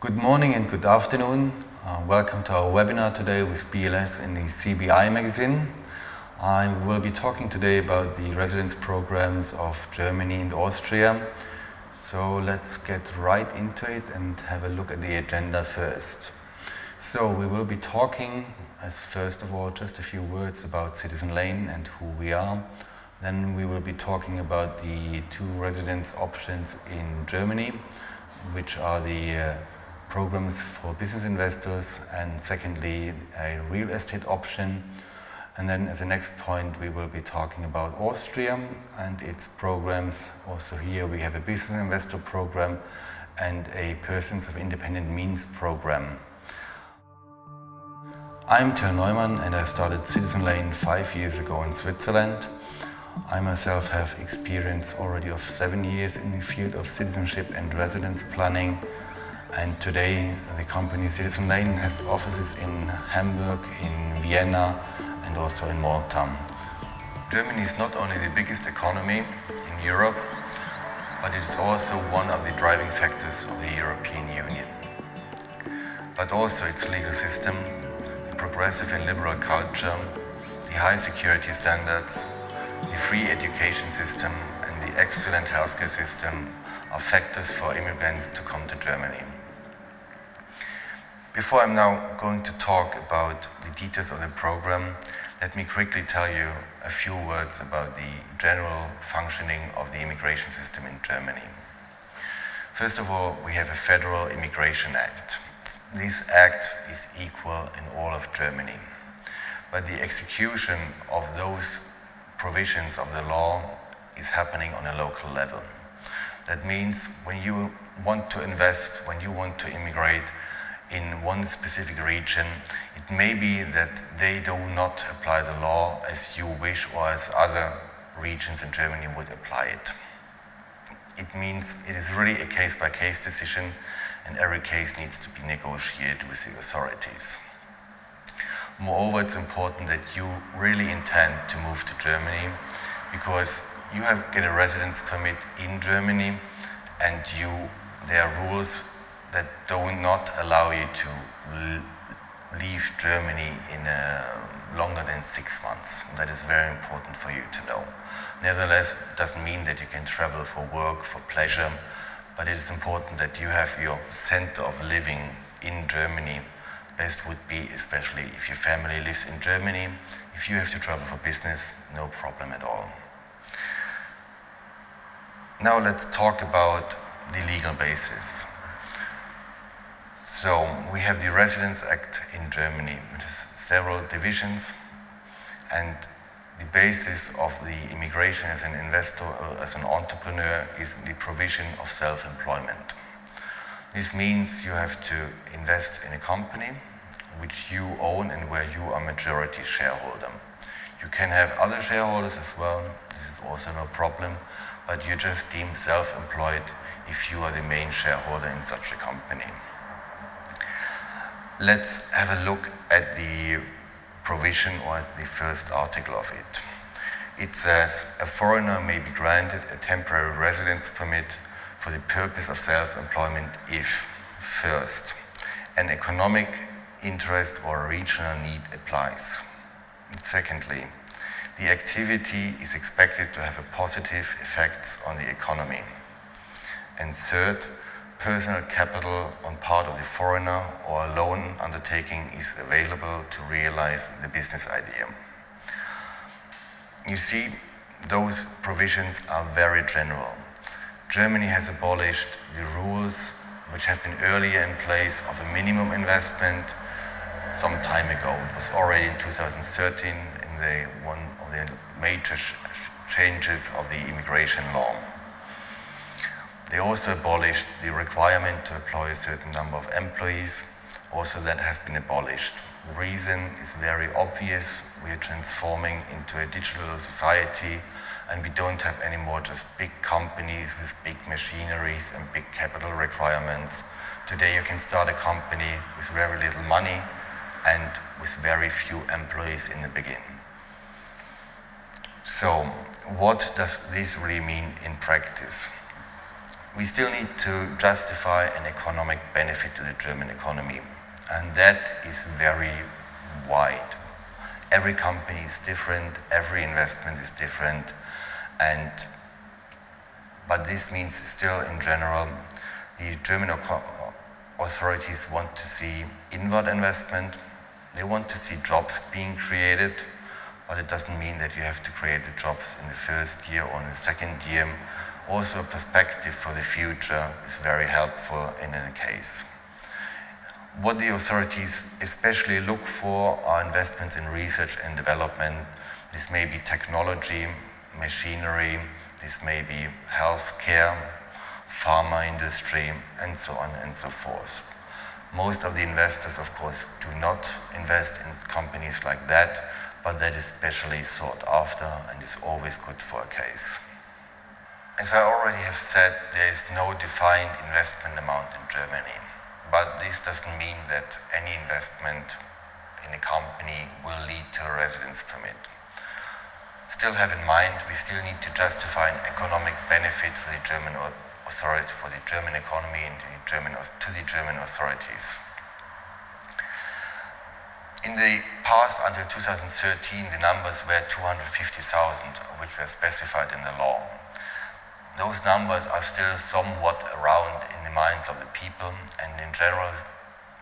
Good morning and good afternoon. Welcome to our webinar today with BLS in the CBI magazine. I will be talking today about the residence programs of Germany and Austria. So let's get right into it and have a look at the agenda first. So we will be talking, as first of all, just a few words about Citizen Lane and who we are. Then we will be talking about the two residence options in Germany, which are the programs for business investors, and secondly a real estate option. And then as a next point we will be talking about Austria and its programs. Also here we have a business investor program and a persons of independent means program. I'm Neumann and I started Citizen Lane 5 years ago in Switzerland. I myself have experience already of 7 years in the field of citizenship and residence planning. And today the company Citizen Lane has offices in Hamburg, in Vienna and also in Malta. Germany is not only the biggest economy in Europe, but it is also one of the driving factors of the European Union. But also its legal system, the progressive and liberal culture, the high security standards, the free education system and the excellent healthcare system are factors for immigrants to come to Germany. Before I'm now going to talk about the details of the program, let me quickly tell you a few words about the general functioning of the immigration system in Germany. First of all, we have a Federal Immigration Act. This act is equal in all of Germany, but the execution of those provisions of the law is happening on a local level. That means when you want to invest, when you want to immigrate in one specific region, it may be that they do not apply the law as you wish or as other regions in Germany would apply it. It means it is really a case-by-case decision and every case needs to be negotiated with the authorities. Moreover, it's important that you really intend to move to Germany because you get a residence permit in Germany and there are rules that do not allow you to leave Germany in longer than 6 months. That is very important for you to know. Nevertheless, it doesn't mean that you can travel for work, for pleasure, but it is important that you have your center of living in Germany. Best would be, especially if your family lives in Germany. If you have to travel for business, no problem at all. Now let's talk about the legal basis. So we have the Residence Act in Germany. It has several divisions and the basis of the immigration as an investor or as an entrepreneur is the provision of self-employment. This means you have to invest in a company which you own and where you are majority shareholder. You can have other shareholders as well, this is also no problem, but you're just deemed self-employed if you are the main shareholder in such a company. Let's have a look at the provision or at the first article of it. It says a foreigner may be granted a temporary residence permit for the purpose of self-employment if, first, an economic interest or a regional need applies. Secondly, the activity is expected to have a positive effects on the economy. And third, personal capital on part of the foreigner or a loan undertaking is available to realize the business idea. You see, those provisions are very general. Germany has abolished the rules which have been earlier in place of a minimum investment some time ago. It was already in 2013 in one of the major changes of the immigration law. They also abolished the requirement to employ a certain number of employees. Also that has been abolished. The reason is very obvious. We are transforming into a digital society and we don't have anymore just big companies with big machineries and big capital requirements. Today you can start a company with very little money and with very few employees in the beginning. So what does this really mean in practice? we still need to justify an economic benefit to the German economy, and that is very wide. Every company is different, every investment is different, but this means still in general the German authorities want to see inward investment, they want to see jobs being created, but it doesn't mean that you have to create the jobs in the first year or in the second year. Also, a perspective for the future is very helpful in any case. What the authorities especially look for are investments in research and development. This may be technology, machinery, this may be healthcare, pharma industry, and so on and so forth. Most of the investors, of course, do not invest in companies like that, but that is specially sought after and is always good for a case. As I already have said, there is no defined investment amount in Germany, but this doesn't mean that any investment in a company will lead to a residence permit. Still have in mind, we still need to justify an economic benefit for the German authority, for the German economy and to the German authorities. In the past, until 2013, the numbers were 250,000, which were specified in the law. Those numbers are still somewhat around in the minds of the people, and in general,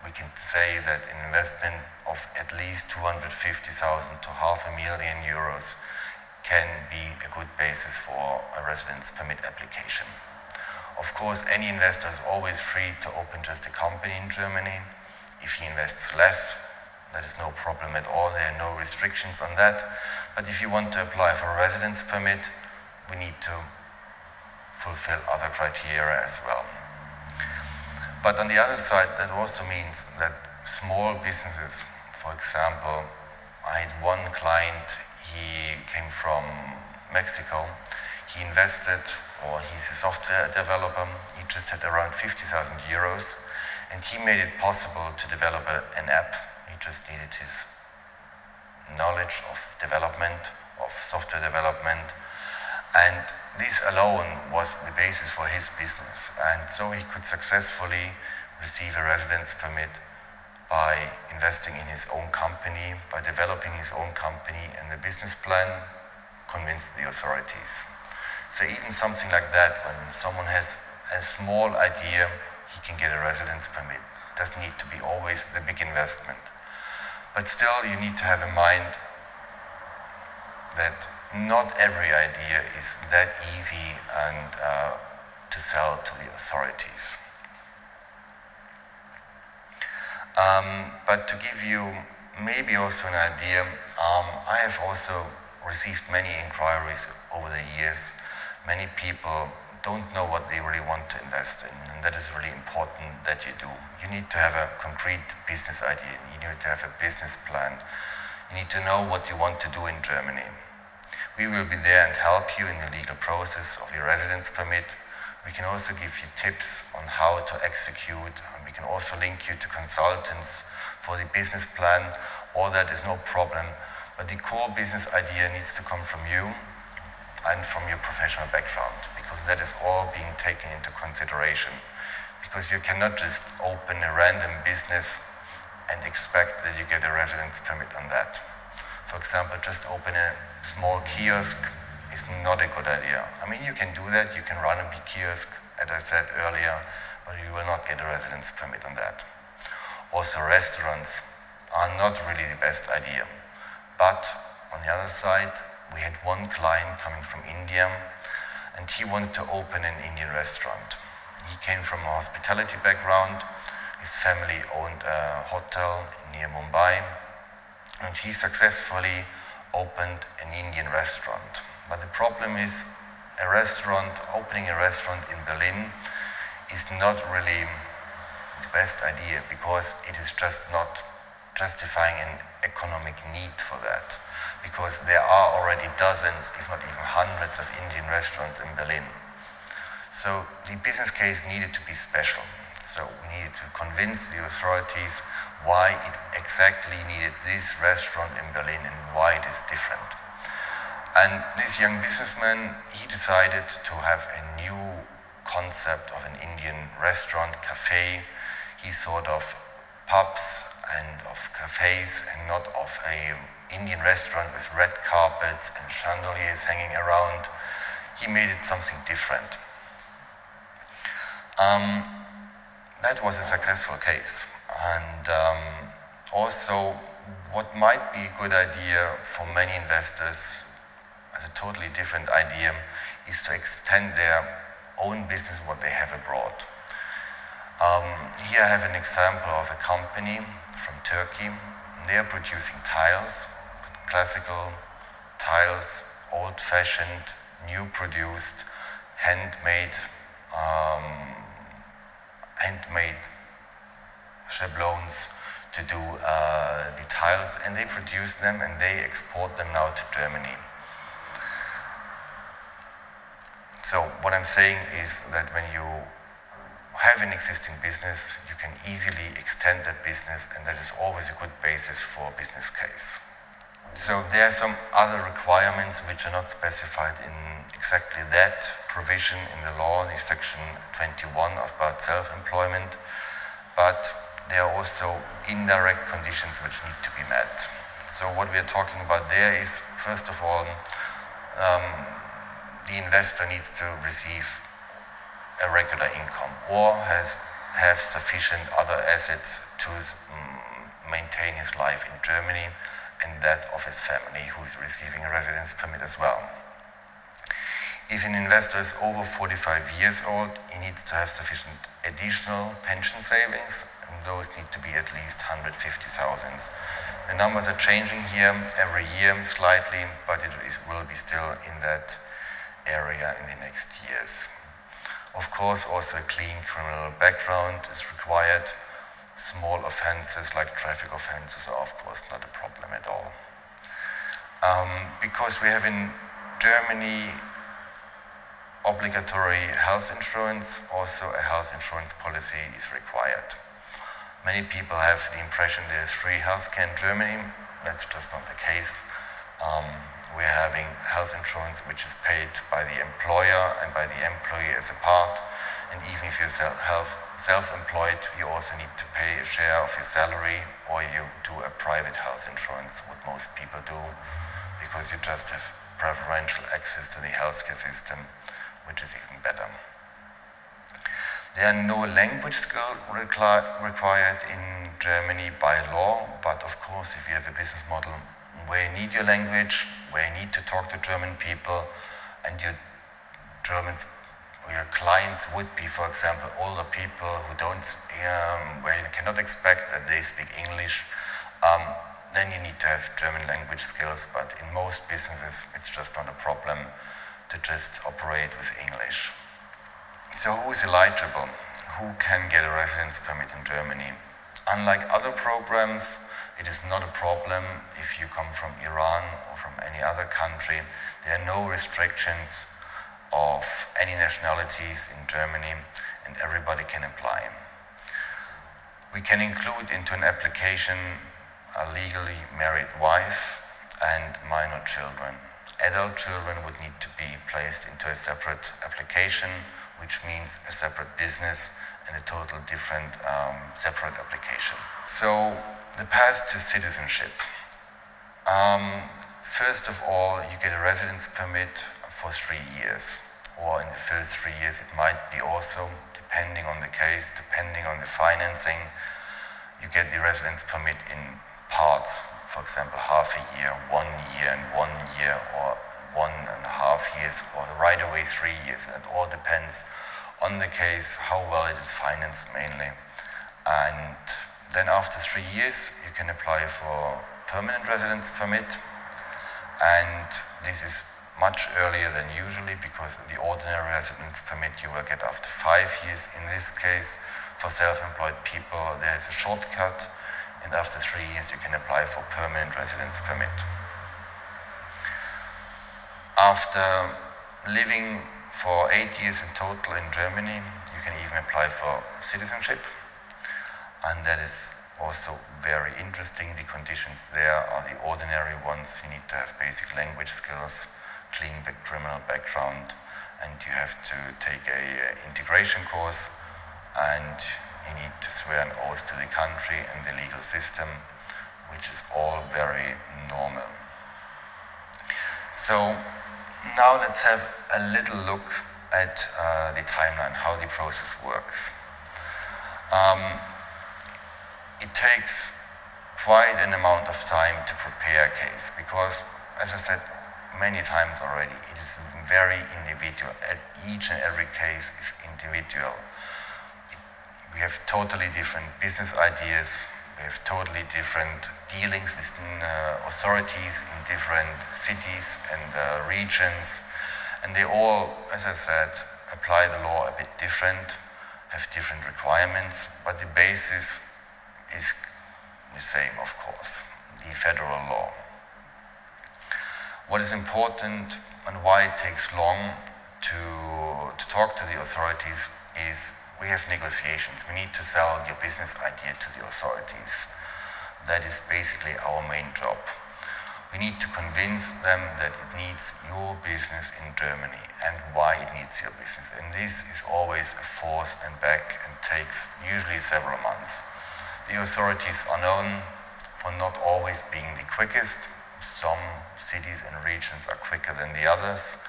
we can say that an investment of at least 250,000 to €500,000 can be a good basis for a residence permit application. Of course, any investor is always free to open just a company in Germany. If he invests less, that is no problem at all. There are no restrictions on that. But if you want to apply for a residence permit, we need to fulfill other criteria as well. But on the other side, that also means that small businesses, for example, I had one client, he came from Mexico, he invested, or he's a software developer, he just had around €50,000, and he made it possible to develop an app. He just needed his knowledge of development, of software development, and this alone was the basis for his business. And so he could successfully receive a residence permit by investing in his own company, by developing his own company, and the business plan convinced the authorities. So even something like that, when someone has a small idea, he can get a residence permit. It doesn't need to be always the big investment. But still, you need to have in mind that not every idea is that easy and to sell to the authorities. But to give you maybe also an idea, I have also received many inquiries over the years. Many people don't know what they really want to invest in, and that is really important that you do. You need to have a concrete business idea, you need to have a business plan, you need to know what you want to do in Germany. We will be there and help you in the legal process of your residence permit. We can also give you tips on how to execute, and we can also link you to consultants for the business plan. All that is no problem, but the core business idea needs to come from you and from your professional background, because that is all being taken into consideration. Because you cannot just open a random business and expect that you get a residence permit on that. For example, just open a small kiosk is not a good idea. I mean, you can do that, you can run a big kiosk, as I said earlier, but you will not get a residence permit on that. Also, restaurants are not really the best idea. But on the other side, we had one client coming from India, and he wanted to open an Indian restaurant. He came from a hospitality background. His family owned a hotel near Mumbai, and he successfully opened an Indian restaurant. But the problem is, opening a restaurant in Berlin is not really the best idea, because it is just not justifying an economic need for that. Because there are already dozens, if not even hundreds, of Indian restaurants in Berlin. So the business case needed to be special. So we needed to convince the authorities why it exactly needed this restaurant in Berlin and why it is different. And this young businessman, he decided to have a new concept of an Indian restaurant, cafe. He thought of pubs and of cafes and not of an Indian restaurant with red carpets and chandeliers hanging around. He made it something different. That was a successful case. And also, what might be a good idea for many investors as a totally different idea is to extend their own business, what they have abroad. Here I have an example of a company from Turkey. They are producing tiles, classical tiles, old-fashioned, new produced, handmade schabloons to do the tiles, and they produce them and they export them now to Germany. So what I'm saying is that when you have an existing business, you can easily extend that business, and that is always a good basis for a business case. So there are some other requirements which are not specified in exactly that provision in the law, the section 21 about self-employment, but there are also indirect conditions which need to be met. So what we are talking about there is, first of all, the investor needs to receive a regular income or have sufficient other assets to maintain his life in Germany and that of his family who is receiving a residence permit as well. If an investor is over 45 years old, he needs to have sufficient additional pension savings, and those need to be at least 150,000. The numbers are changing here every year slightly, but it will be still in that area in the next years. Of course, also a clean criminal background is required. Small offenses like traffic offenses are of course not a problem at all. Because we have in Germany obligatory health insurance, also a health insurance policy is required. Many people have the impression there is free healthcare in Germany. That's just not the case. We're having health insurance which is paid by the employer and by the employee as a part. And even if you're self-employed, you also need to pay a share of your salary, or you do a private health insurance, what most people do, because you just have preferential access to the healthcare system, which is even better. There are no language skills required in Germany by law, but of course, if you have a business model where you need your language, where you need to talk to German people, and your clients would be, for example, older people who where you cannot expect that they speak English, then you need to have German language skills, but in most businesses it's just not a problem to just operate with English. So who is eligible? Who can get a residence permit in Germany? Unlike other programs, it is not a problem if you come from Iran or from any other country. There are no restrictions of any nationalities in Germany, and everybody can apply. We can include into an application a legally married wife and minor children. Adult children would need to be placed into a separate application, which means a separate business and a total different separate application. So the path to citizenship. First of all, you get a residence permit for 3 years, or in the first 3 years it might be also, depending on the case, depending on the financing, you get the residence permit in parts, for example, half a year, 1 year, and 1 year, or 1.5 years, or right away 3 years. And it all depends on the case, how well it is financed mainly. And then after 3 years, you can apply for permanent residence permit, and this is much earlier than usually, because the ordinary residence permit you will get after 5 years. In this case, for self-employed people, there is a shortcut, and after 3 years you can apply for permanent residence permit. After living for 8 years in total in Germany, you can even apply for citizenship, and that is also very interesting. The conditions there are the ordinary ones. You need to have basic language skills, clean criminal background, and you have to take a integration course, and you need to swear an oath to the country and the legal system, which is all very normal. So now let's have a little look at the timeline, how the process works. It takes quite an amount of time to prepare a case because, as I said many times already, it is very individual. Each and every case is individual. We have totally different business ideas, we have totally different dealings with authorities in different cities and regions, and they all, as I said, apply the law a bit different, have different requirements, but the basis is the same, of course, the federal law. What is important and why it takes long to talk to the authorities is we have negotiations. We need to sell your business idea to the authorities. That is basically our main job. We need to convince them that it needs your business in Germany and why it needs your business. And this is always a forth and back and takes usually several months. The authorities are known for not always being the quickest. Some cities and regions are quicker than the others.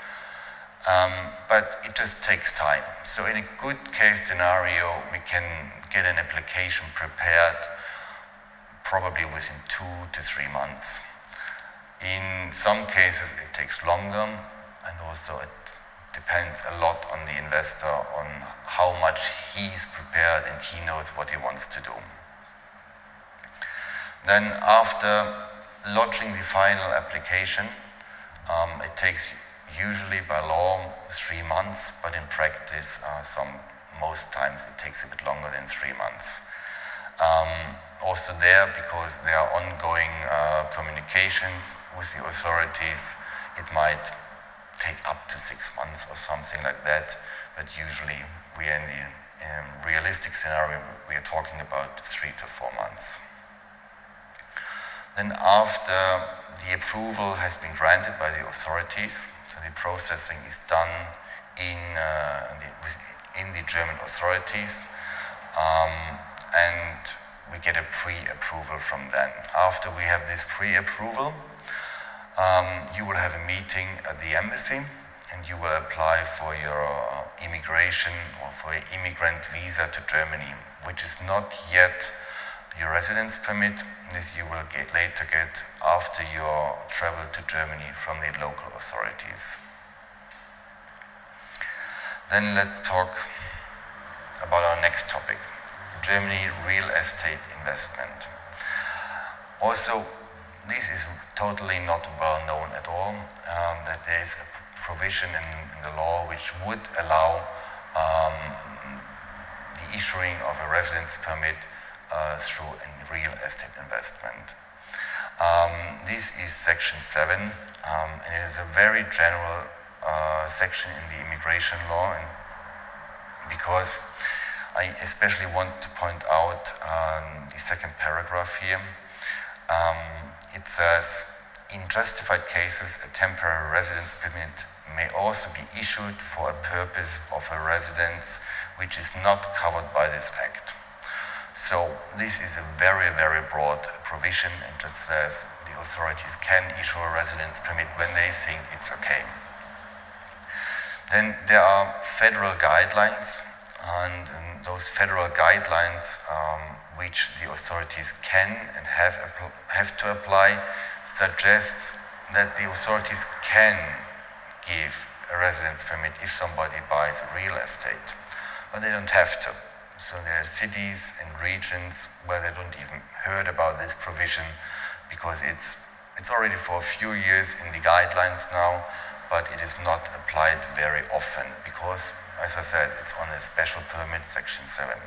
But it just takes time. So in a good case scenario, we can get an application prepared probably within 2 to 3 months. In some cases it takes longer, and also it depends a lot on the investor, on how much he is prepared and he knows what he wants to do. Then after lodging the final application, it takes usually by law 3 months, but in practice most times it takes a bit longer than 3 months. Also there, because there are ongoing communications with the authorities, it might take up to 6 months or something like that, but usually we are in the realistic scenario, we are talking about 3 to 4 months. Then after the approval has been granted by the authorities, so the processing is done in the German authorities, and we get a pre-approval from them. After we have this pre-approval, you will have a meeting at the embassy and you will apply for your immigration or for your immigrant visa to Germany, which is not yet your residence permit. This you will later get after your travel to Germany from the local authorities. Then let's talk about our next topic, Germany real estate investment. Also, this is totally not well known at all, that there is a provision in the law which would allow the issuing of a residence permit through a real estate investment. This is section 7, and it is a very general section in the immigration law, and because I especially want to point out the second paragraph here. It says, in justified cases, a temporary residence permit may also be issued for a purpose of a residence which is not covered by this act. So this is a very, very broad provision and just says the authorities can issue a residence permit when they think it's okay. Then there are federal guidelines, and those federal guidelines which the authorities can and have to apply suggests that the authorities can give a residence permit if somebody buys real estate, but they don't have to. So there are cities and regions where they don't even heard about this provision because it's already for a few years in the guidelines now, but it is not applied very often because, as I said, it's on a special permit, section 7.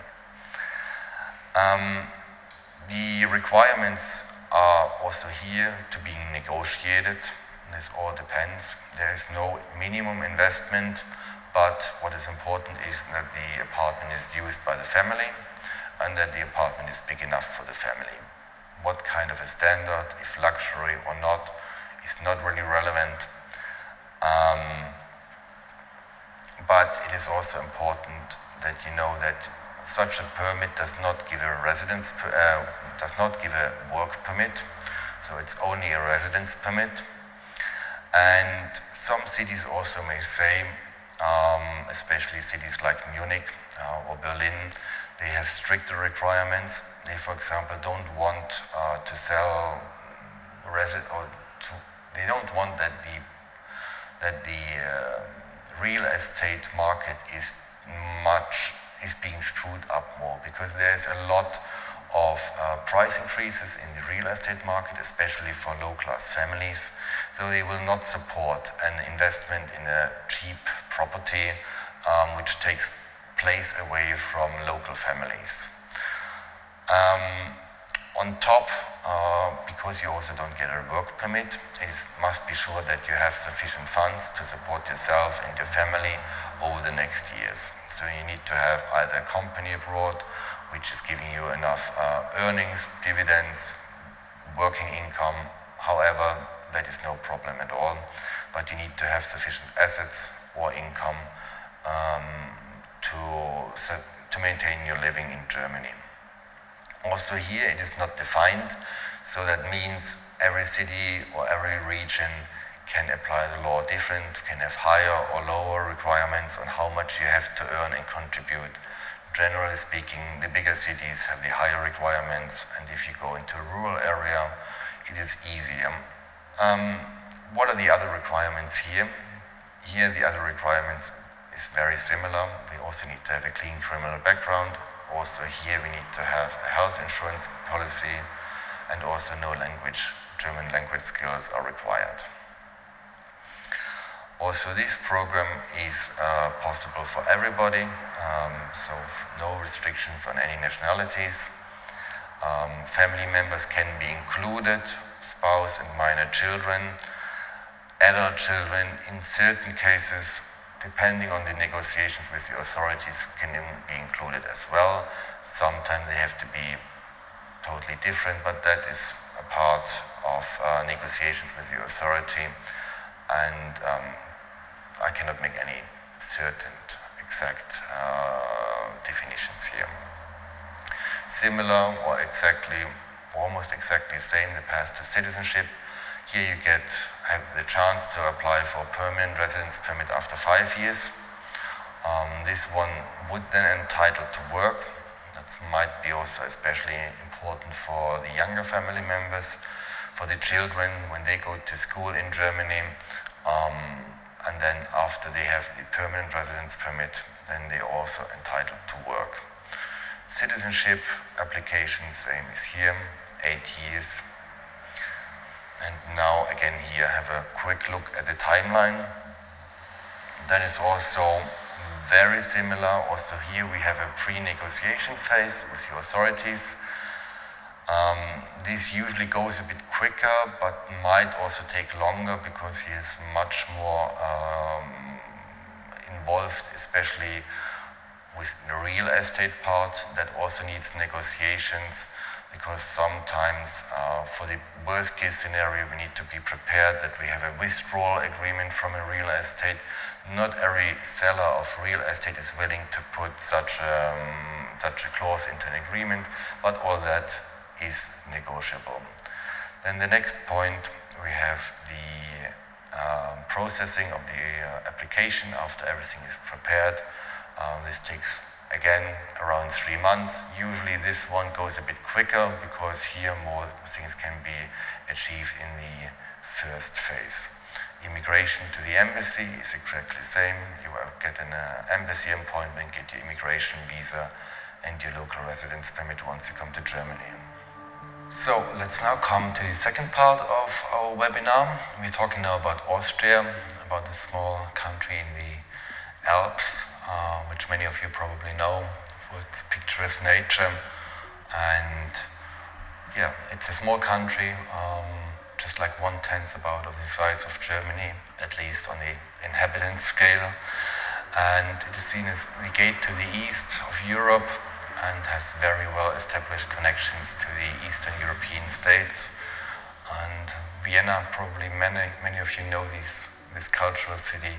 The requirements are also here to be negotiated. This all depends. There is no minimum investment, but what is important is that the apartment is used by the family and that the apartment is big enough for the family. What kind of a standard, if luxury or not, is not really relevant. but it is also important that you know that such a permit does not give a work permit, so it's only a residence permit. And some cities also may say, especially cities like Munich or Berlin, they have stricter requirements. They, for example, don't want to sell they don't want that the real estate market is being screwed up more, because there's a lot of price increases in the real estate market, especially for low-class families. So they will not support an investment in a cheap property which takes place away from local families. On top, because you also don't get a work permit, it must be sure that you have sufficient funds to support yourself and your family over the next years. So you need to have either a company abroad, which is giving you enough earnings, dividends, working income. However, that is no problem at all. But you need to have sufficient assets or income to maintain your living in Germany. Also here it is not defined, so that means every city or every region can apply the law different, can have higher or lower requirements on how much you have to earn and contribute. Generally speaking, the bigger cities have the higher requirements, and if you go into a rural area, it is easier. What are the other requirements here? Here the other requirements is very similar. We also need to have a clean criminal background. Also here we need to have a health insurance policy, and also German language skills are required. Also this program is possible for everybody, so no restrictions on any nationalities. Family members can be included, spouse and minor children. Adult children, in certain cases, depending on the negotiations with the authorities, can be included as well. Sometimes they have to be totally different, but that is a part of negotiations with the authority, and I cannot make any certain exact definitions here. Similar or almost exactly the same, the path to citizenship. Here you have the chance to apply for a permanent residence permit after 5 years. This one would then entitle to work. That might be also especially important for the younger family members, for the children when they go to school in Germany, and then after they have the permanent residence permit, then they are also entitled to work. Citizenship application, same is here, 8 years. And now again here have a quick look at the timeline. That is also very similar. Also here we have a pre-negotiation phase with the authorities. This usually goes a bit quicker, but might also take longer, because he is much more involved, especially with the real estate part that also needs negotiations, because sometimes for the worst case scenario we need to be prepared that we have a withdrawal agreement from a real estate. Not every seller of real estate is willing to put such a clause into an agreement, but all that is negotiable. Then the next point, we have the processing of the application after everything is prepared. This takes again around 3 months. Usually this one goes a bit quicker, because here more things can be achieved in the first phase. Immigration to the embassy is exactly the same. You will get an embassy appointment, get your immigration visa and your local residence permit once you come to Germany. So let's now come to the second part of our webinar. We're talking now about Austria, about the small country in the Alps, which many of you probably know for its picturesque nature. And yeah, it's a small country, just like 1/10 about of the size of Germany, at least on the inhabitant scale. And it is seen as the gate to the east of Europe, and has very well established connections to the Eastern European states. And Vienna, probably many of you know this cultural city.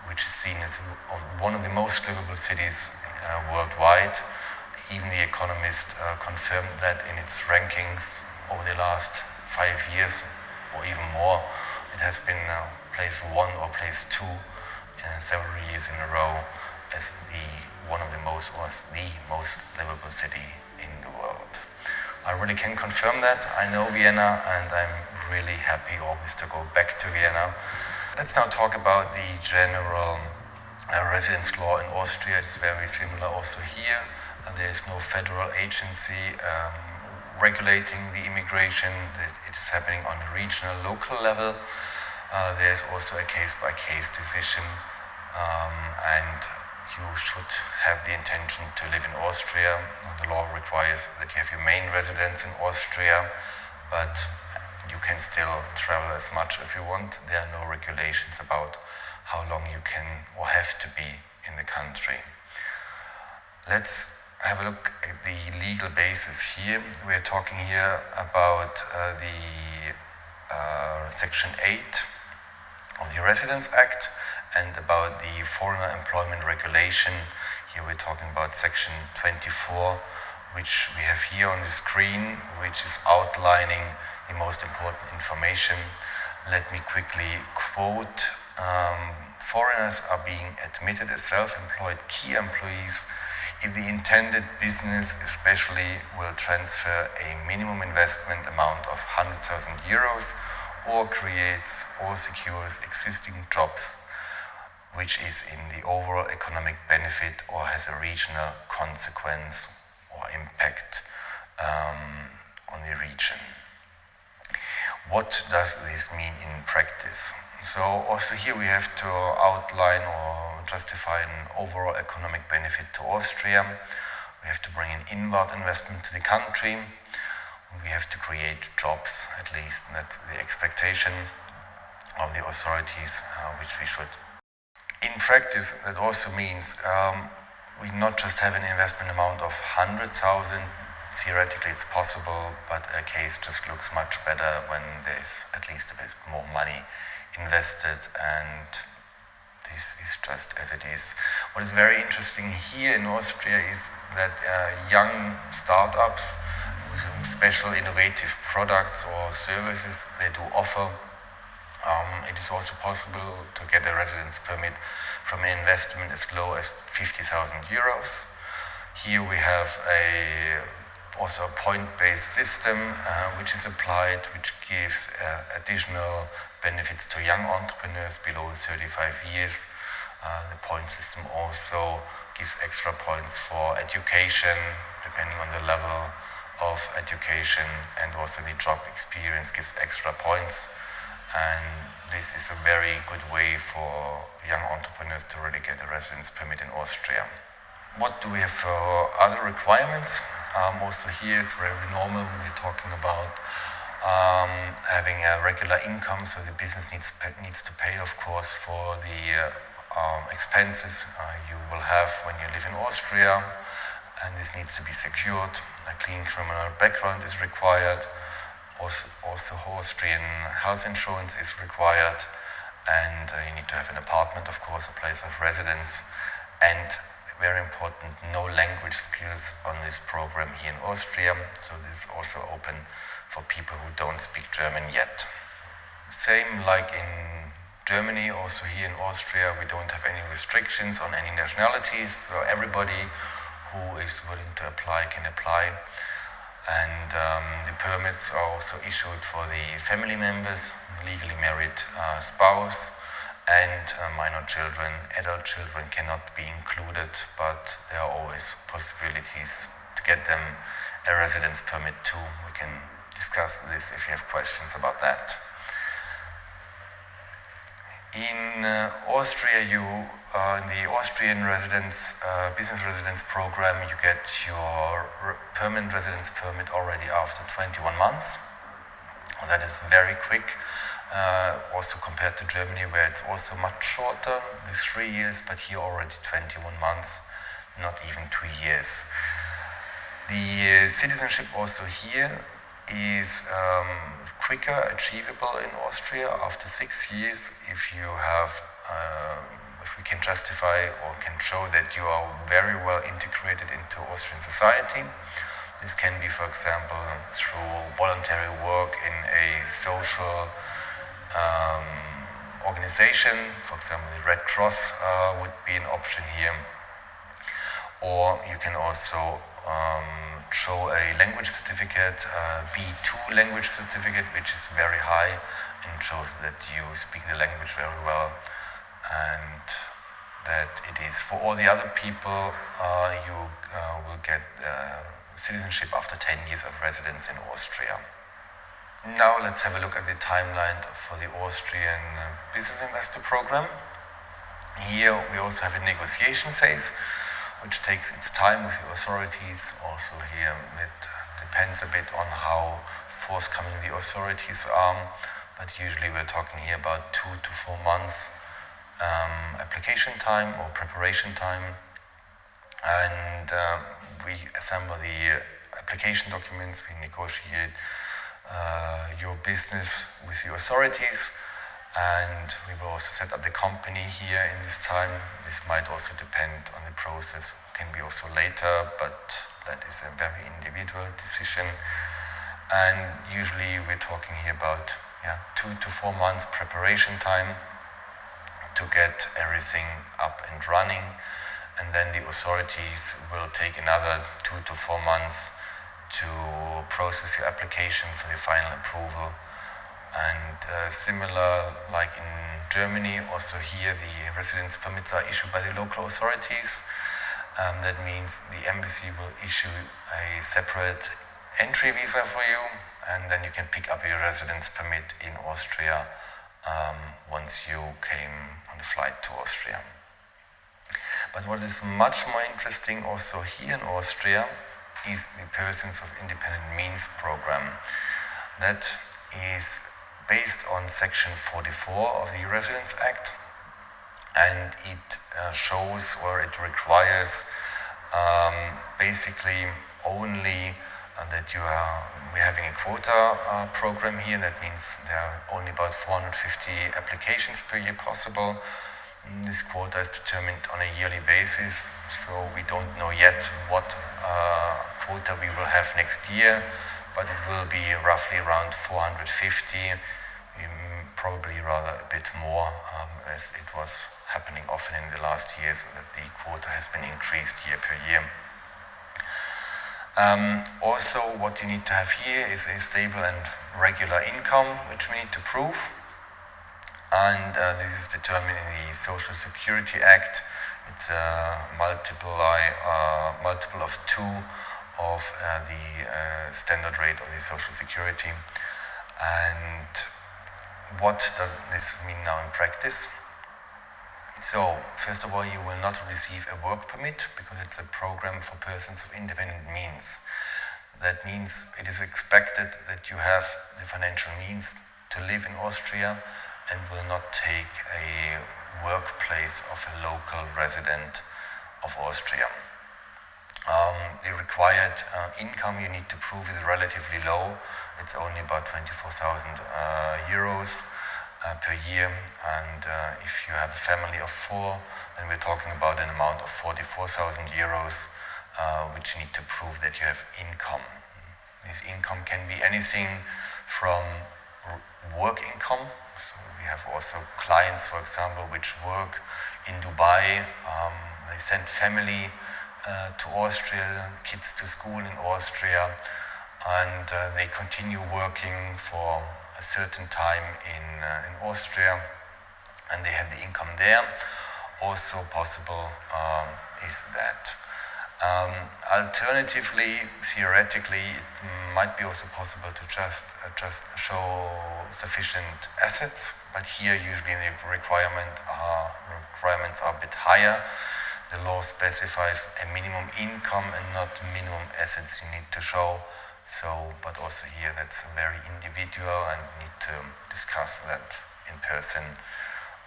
which is seen as one of the most livable cities worldwide. Even The Economist confirmed that in its rankings over the last 5 years or even more. It has been place 1 or place 2 several years in a row as one of the most livable city in the world. I really can confirm that. I know Vienna and I'm really happy always to go back to Vienna. Let's now talk about the general residence law in Austria. It's very similar also here. There is no federal agency regulating the immigration. It is happening on a regional, local level. There's also a case-by-case decision, and you should have the intention to live in Austria. The law requires that you have your main residence in Austria, but you can still travel as much as you want. There are no regulations about how long you can or have to be in the country. Let's have a look at the legal basis here. We're talking here about the Section 8 of the Residence Act and about the Foreigner Employment Regulation. Here we're talking about Section 24, which we have here on the screen, which is outlining the most important information. Let me quickly quote. Foreigners are being admitted as self-employed key employees if the intended business especially will transfer a minimum investment amount of 100,000 euros or creates or secures existing jobs, which is in the overall economic benefit or has a regional consequence or impact on the region. What does this mean in practice? So also here we have to outline or justify an overall economic benefit to Austria. We have to bring an inward investment to the country. We have to create jobs, at least. That's the expectation of the authorities, which we should. In practice, that also means we not just have an investment amount of 100,000. Theoretically, it's possible, but a case just looks much better when there's at least a bit more money invested, and this is just as it is. What is very interesting here in Austria is that young startups with special innovative products or services they do offer, it is also possible to get a residence permit from an investment as low as 50,000 euros. Here we have also a point-based system which is applied, which gives additional benefits to young entrepreneurs below 35 years. The point system also gives extra points for education, depending on the level of education, and also the job experience gives extra points. And this is a very good way for young entrepreneurs to really get a residence permit in Austria. What do we have for other requirements? Also here it's very normal when we're talking about having a regular income, so the business needs to pay, of course, for the expenses you will have when you live in Austria, and this needs to be secured. A clean criminal background is required. Also Austrian health insurance is required, and you need to have an apartment, of course, a place of residence, and very important, no language skills on this program here in Austria, so this is also open for people who don't speak German yet. Same like in Germany, also here in Austria, we don't have any restrictions on any nationalities, so everybody who is willing to apply can apply. And the permits are also issued for the family members, legally married spouse, and minor children. Adult children cannot be included, but there are always possibilities to get them a residence permit too. We can discuss this if you have questions about that. In Austria, in the Austrian business residence program, you get your permanent residence permit already after 21 months. That is very quick, also compared to Germany, where it's also much shorter, with 3 years, but here already 21 months, not even 2 years. The citizenship also here is quicker achievable in Austria after 6 years if you have if we can justify or can show that you are very well integrated into Austrian society. This can be, for example, through voluntary work in a social organization. For example, the Red Cross would be an option here. Or you can also show a language certificate, B2 language certificate, which is very high and shows that you speak the language very well, and that it is for all the other people, you will get citizenship after 10 years of residence in Austria. Now let's have a look at the timeline for the Austrian business investor program. Here we also have a negotiation phase, which takes its time with the authorities. Also here it depends a bit on how forthcoming the authorities are, but usually we're talking here about 2 to 4 months application time or preparation time, and we assemble the application documents, we negotiate your business with the authorities, and we will also set up the company here in this time. This might also depend on the process, can be also later, but that is a very individual decision. And usually we're talking here about 2 to 4 months preparation time to get everything up and running, and then the authorities will take another 2 to 4 months to process your application for the final approval. And similar like in Germany, also here the residence permits are issued by the local authorities. That means the embassy will issue a separate entry visa for you, and then you can pick up your residence permit in Austria once you came on a flight to Austria. But what is much more interesting also here in Austria is the Persons of Independent Means program. That is based on Section 44 of the Residence Act, and it shows, or it requires basically only that we're having a quota program here. That means there are only about 450 applications per year possible. This quota is determined on a yearly basis, so we don't know yet what quota we will have next year, but it will be roughly around 450, probably rather a bit more, as it was happening often in the last years that the quota has been increased year per year. Also, what you need to have here is a stable and regular income, which we need to prove. And this is determined in the Social Security Act. It's a multiple of 2 of the standard rate of the Social Security. And what does this mean now in practice? So, first of all, you will not receive a work permit because it's a program for persons of independent means. That means it is expected that you have the financial means to live in Austria and will not take a workplace of a local resident of Austria. The required income you need to prove is relatively low. It's only about 24,000 euros per year, and if you have a family of 4, then we're talking about an amount of 44,000 euros, which you need to prove that you have income. This income can be anything from work income. So we have also clients, for example, which work in Dubai. They send family to Austria, kids to school in Austria, and they continue working for a certain time in Austria, and they have the income there. Also possible is that. Alternatively, theoretically, it might be also possible to just show sufficient assets, but here usually the requirements are a bit higher. The law specifies a minimum income and not minimum assets you need to show. So, but also here that's very individual, and we need to discuss that in person,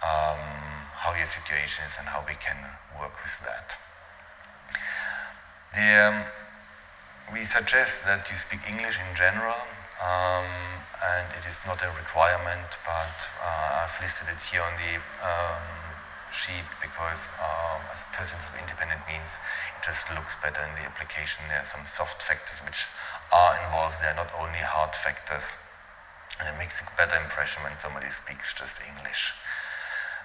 how your situation is and how we can work with that. We suggest that you speak English in general, and it is not a requirement, but I've listed it here on the sheet because as persons of independent means, it just looks better in the application. There are some soft factors which are involved. They are not only hard factors. And it makes a better impression when somebody speaks just English.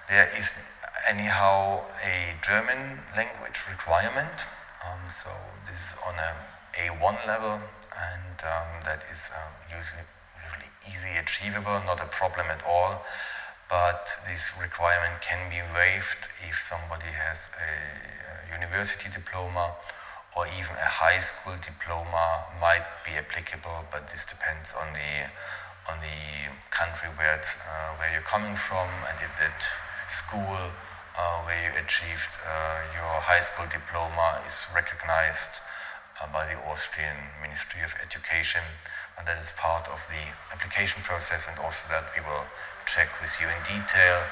There is anyhow a German language requirement. So this is on a A1 level, and that is usually easy achievable, not a problem at all. But this requirement can be waived if somebody has a university diploma, or even a high school diploma might be applicable, but this depends on the country where you're coming from, and if that school where you achieved your high school diploma is recognized by the Austrian Ministry of Education. And that is part of the application process, and also that we will check with you in detail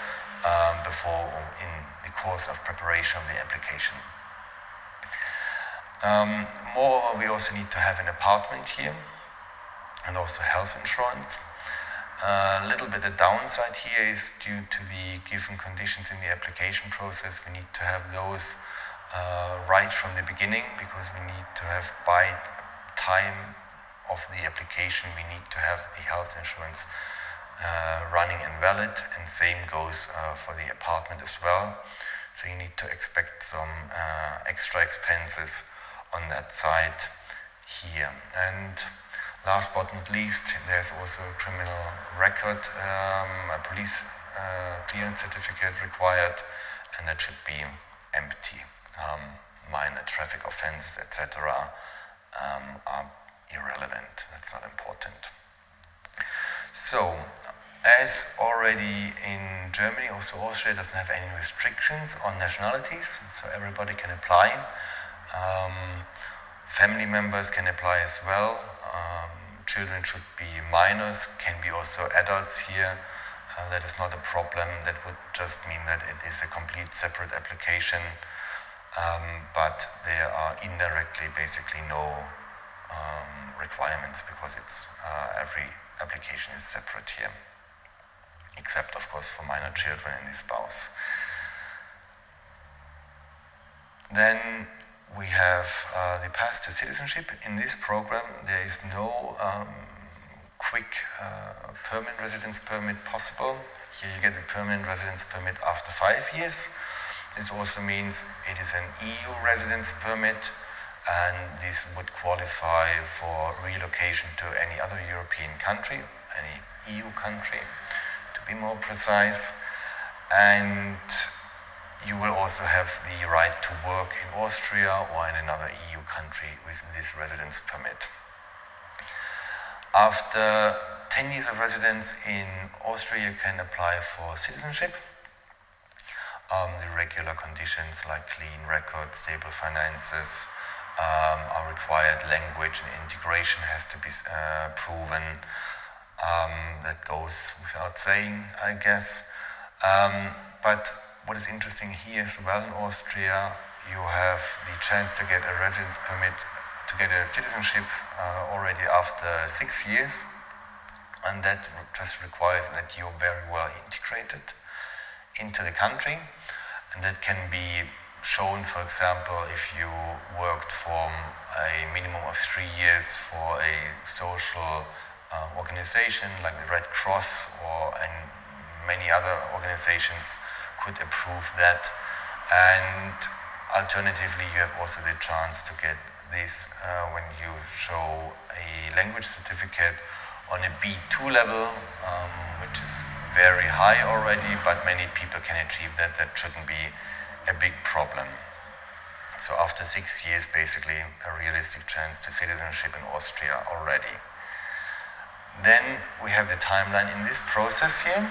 before in the course of preparation of the application. Moreover, we also need to have an apartment here and also health insurance. A little bit the downside here is due to the given conditions in the application process. We need to have those right from the beginning, because we need to have by time of the application, we need to have the health insurance running and valid, and same goes for the apartment as well. So you need to expect some extra expenses on that side here. And last but not least, there's also a criminal record, a police clearance certificate required, and that should be empty. Minor traffic offenses, etc. are irrelevant. That's not important. So, as already in Germany, also Austria doesn't have any restrictions on nationalities, so everybody can apply. Family members can apply as well. Children should be minors, can be also adults here. That is not a problem. That would just mean that it is a complete separate application, but there are indirectly basically no requirements, because it's every application is separate here, except of course for minor children and the spouse. Then we have the path to citizenship. In this program there is no quick permanent residence permit possible. Here you get the permanent residence permit after 5 years. This also means it is an EU residence permit, and this would qualify for relocation to any other European country, any EU country to be more precise. And you will also have the right to work in Austria or in another EU country with this residence permit. After 10 years of residence in Austria, you can apply for citizenship. The regular conditions like clean record, stable finances are required. Language and integration has to be proven. That goes without saying, I guess. But what is interesting here as well in Austria, you have the chance to get a residence permit, to get a citizenship already after 6 years, and that just requires that you're very well integrated into the country, and that can be shown, for example, if you worked for a minimum of 3 years for a social organization like the Red Cross and many other organizations could approve that. And alternatively, you have also the chance to get this when you show a language certificate on a B2 level, which is very high already, but many people can achieve that. That shouldn't be a big problem. So after 6 years, basically a realistic chance to citizenship in Austria already. Then we have the timeline in this process here.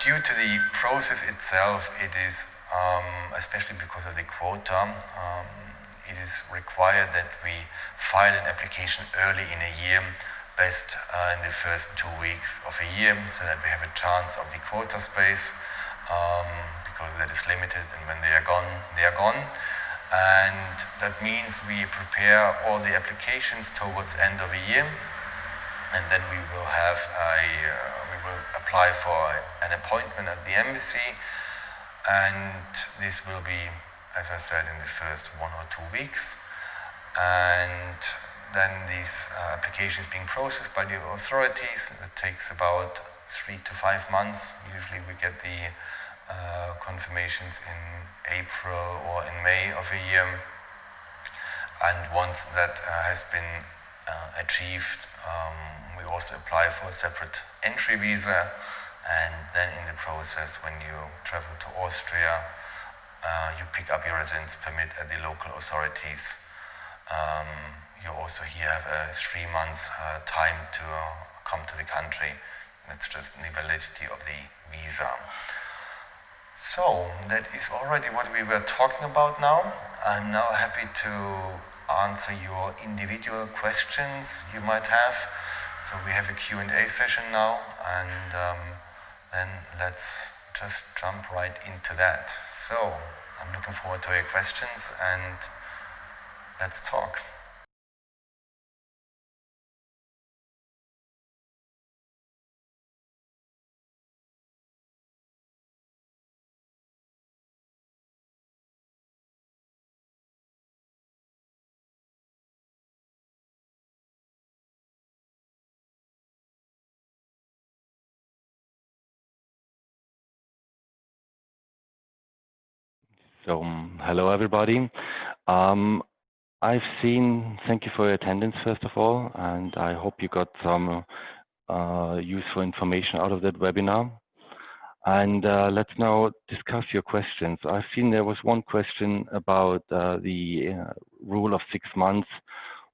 Due to the process itself, it is, especially because of the quota, it is required that we file an application early in a year, best in the first 2 weeks of a year, so that we have a chance of the quota space, because that is limited, and when they are gone, they are gone. And that means we prepare all the applications towards end of a year, and then we will have we will apply apply for an appointment at the embassy, and this will be, as I said, in the first 1 or 2 weeks. And then this application is being processed by the authorities. It takes about 3 to 5 months. Usually we get the confirmations in April or in May of a year. And once that has been achieved, we also apply for a separate entry visa. And then in the process, when you travel to Austria, you pick up your residence permit at the local authorities. You also here have a 3 months time to come to the country. That's just the validity of the visa. So that is already what we were talking about now. I'm now happy to answer your individual questions you might have. So we have a Q&A session now, and then let's just jump right into that. So I'm looking forward to your questions, and let's talk. So, hello everybody. Thank you for your attendance first of all, and I hope you got some useful information out of that webinar. And let's now discuss your questions. I've seen there was one question about the rule of 6 months,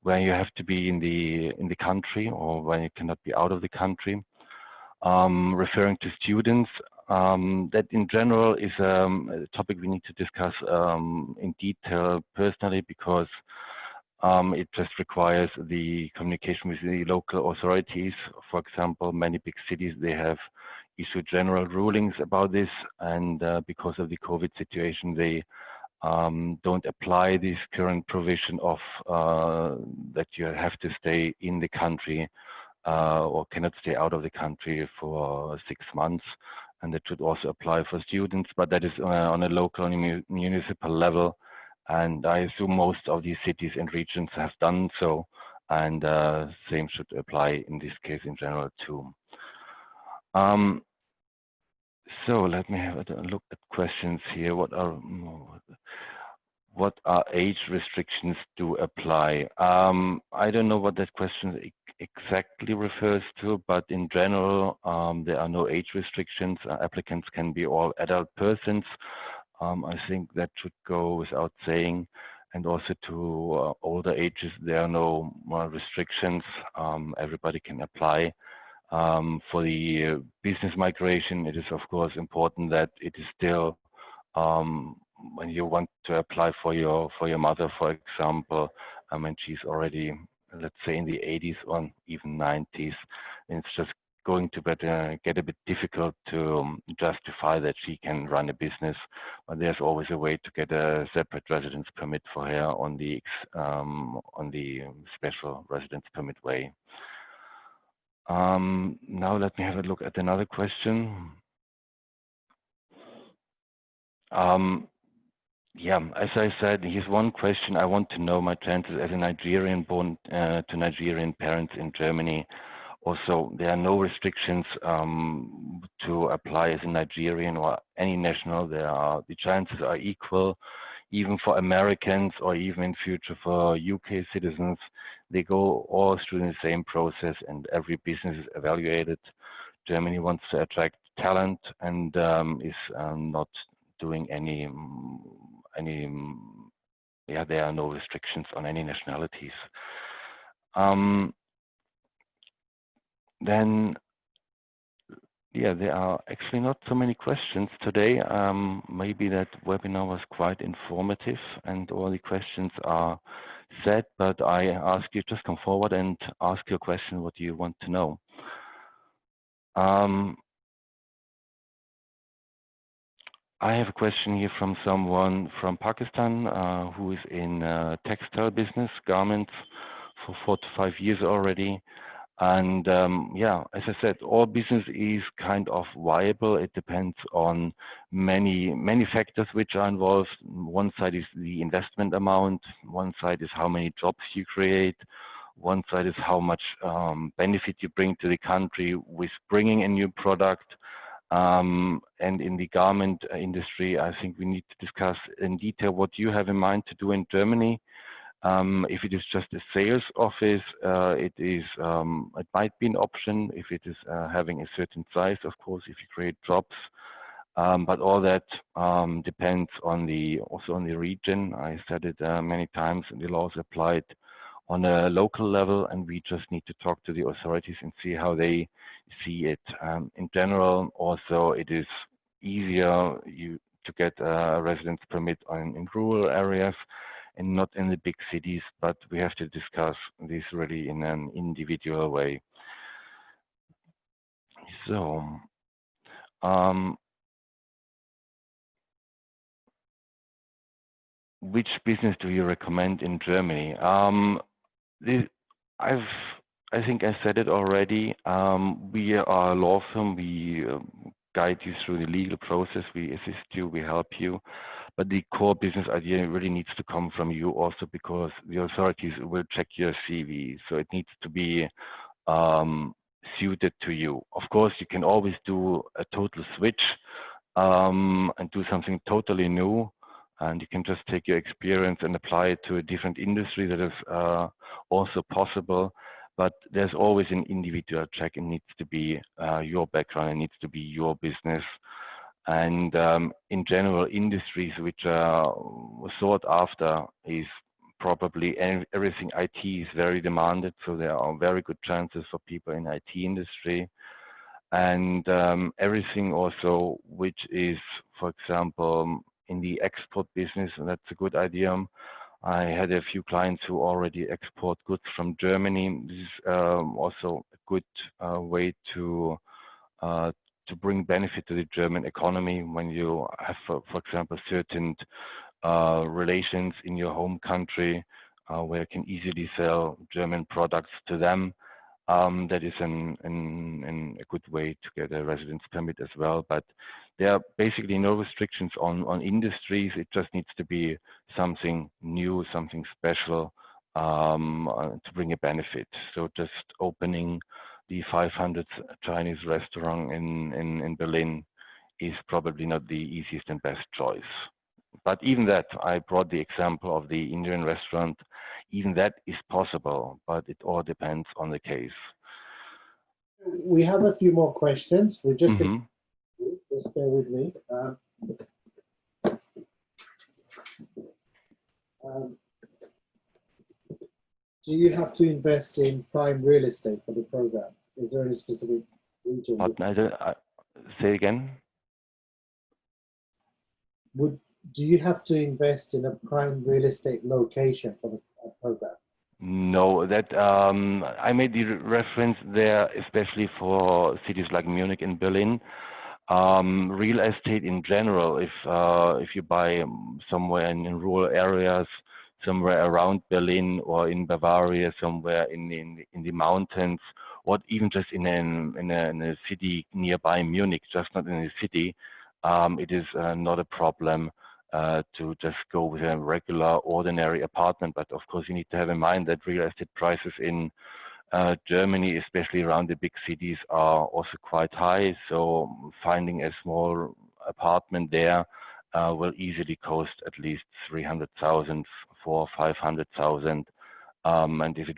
where you have to be in the country or when you cannot be out of the country, referring to students. That in general is a topic we need to discuss in detail personally, because it just requires the communication with the local authorities. For example, many big cities, they have issued general rulings about this, and because of the COVID situation, they don't apply this current provision of that you have to stay in the country or cannot stay out of the country for 6 months. And that should also apply for students, but that is on a local and municipal level. And I assume most of these cities and regions have done so, and same should apply in this case in general too. So let me have a look at questions here. What are age restrictions to apply? I don't know what that question exactly refers to, but in general, there are no age restrictions. Applicants can be all adult persons. I think that should go without saying. And also to older ages, there are no more restrictions. Everybody can apply. For the business migration, it is of course important that it is still when you want to apply for your mother, for example, when she's already, let's say, in the 80s or even 90s, it's just going to get a bit difficult to justify that she can run a business. But there's always a way to get a separate residence permit for her on the special residence permit way. Now let me have a look at another question. Yeah, as I said, here's one question. I want to know my chances as a Nigerian born to Nigerian parents in Germany. Also, there are no restrictions to apply as a Nigerian or any national. The chances are equal, even for Americans or even in future for UK citizens. They go all through the same process, and every business is evaluated. Germany wants to attract talent and is not doing any, there are no restrictions on any nationalities. Then, yeah, there are actually not so many questions today. Maybe that webinar was quite informative and all the questions are set, but I ask you just come forward and ask your question, what you want to know. I have a question here from someone from Pakistan who is in textile business, garments, for 4 to 5 years already. And yeah, as I said, all business is kind of viable. It depends on many factors which are involved. One side is the investment amount. One side is how many jobs you create. One side is how much benefit you bring to the country with bringing a new product. And in the garment industry, I think we need to discuss in detail what you have in mind to do in Germany. If it is just a sales office, it might be an option if it is having a certain size, of course, if you create jobs. But all that depends on also on the region. I said it many times, and the laws applied on a local level, and we just need to talk to the authorities and see how they see it. In general, also, it is easier to get a residence permit in rural areas and not in the big cities, but we have to discuss this really in an individual way. So, which business do you recommend in Germany? I think I said it already. We are a law firm. We guide you through the legal process. We assist you. We help you. But the core business idea really needs to come from you also, because the authorities will check your CV. So it needs to be suited to you. Of course, you can always do a total switch and do something totally new. And you can just take your experience and apply it to a different industry. That is also possible. But there's always an individual check. It needs to be your background. It needs to be your business. And in general, industries which are sought after is probably everything IT is very demanded. So there are very good chances for people in IT industry. And everything also which is, for example, in the export business, and that's a good idea. I had a few clients who already export goods from Germany. This is also a good way to bring benefit to the German economy when you have, for example, certain relations in your home country where you can easily sell German products to them. That is a good way to get a residence permit as well. But there are basically no restrictions on industries. It just needs to be something new, something special to bring a benefit. So just opening the 500th Chinese restaurant in Berlin is probably not the easiest and best choice. But even that, I brought the example of the Indian restaurant. Even that is possible, but it all depends on the case. We have a few more questions. We're just just bear with me. Do you have to invest in prime real estate for the program? Is there any specific region? Say again. Do you have to invest in a prime real estate location for the program? No, that I made the reference there, especially for cities like Munich and Berlin. Real estate in general, if you buy somewhere in rural areas, somewhere around Berlin or in Bavaria, somewhere in the mountains, or even just in a city nearby Munich, just not in the city, it is not a problem to just go with a regular, ordinary apartment. But of course, you need to have in mind that real estate prices in Germany, especially around the big cities, are also quite high. So finding a small apartment there will easily cost at least 300,000, 400,000 or 500,000. And if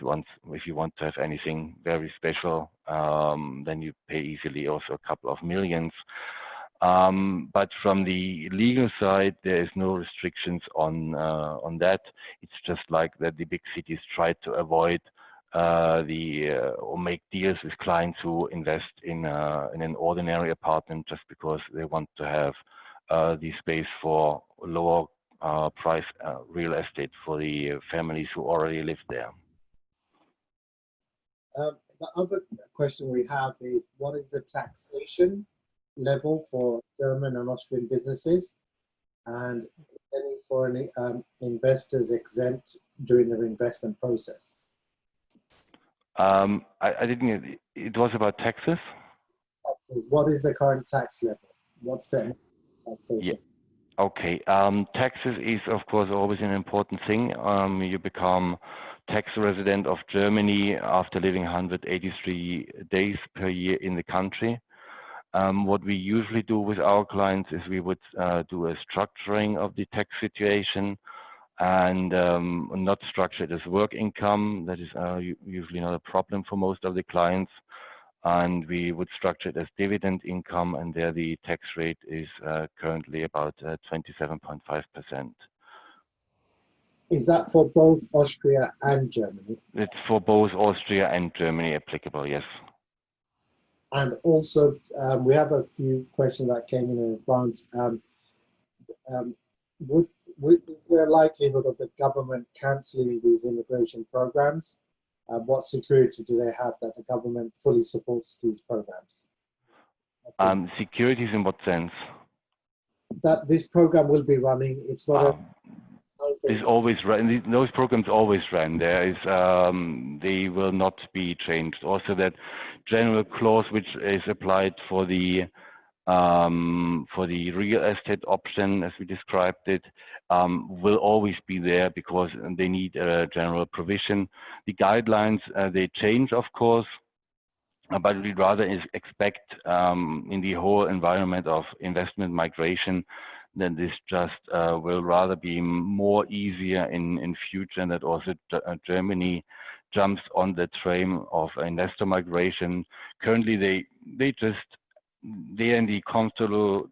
you want to have anything very special, then you pay easily also a couple of millions. But from the legal side, there is no restrictions on that. It's just like that the big cities try to avoid or make deals with clients who invest in an ordinary apartment just because they want to have the space for lower price real estate for the families who already live there. The other question we have is, what is the taxation level for German and Austrian businesses, and any foreign investors exempt during their investment process? I didn't. It was about taxes. Taxes. What is the current tax level? What's the Yeah. taxation? Okay. Taxes is of course always an important thing. You become tax resident of Germany after living 183 days per year in the country. What we usually do with our clients is we would do a structuring of the tax situation and not structure it as work income. That is usually not a problem for most of the clients. And we would structure it as dividend income, and there the tax rate is currently about 27.5%. Is that for both Austria and Germany? It's for both Austria and Germany applicable, yes. And also, we have a few questions that came in advance. Is there a likelihood of the government cancelling these immigration programs? What security do they have that the government fully supports these programs? Securities in what sense? That this program will be running. It's not It's always run. Those programs always run. There is, they will not be changed. Also, that general clause which is applied for the real estate option, as we described it, will always be there because they need a general provision. The guidelines they change, of course, but we'd rather expect in the whole environment of investment migration then this just will rather be more easier in future, and that also Germany jumps on the train of investor migration. Currently, they're in the comfortable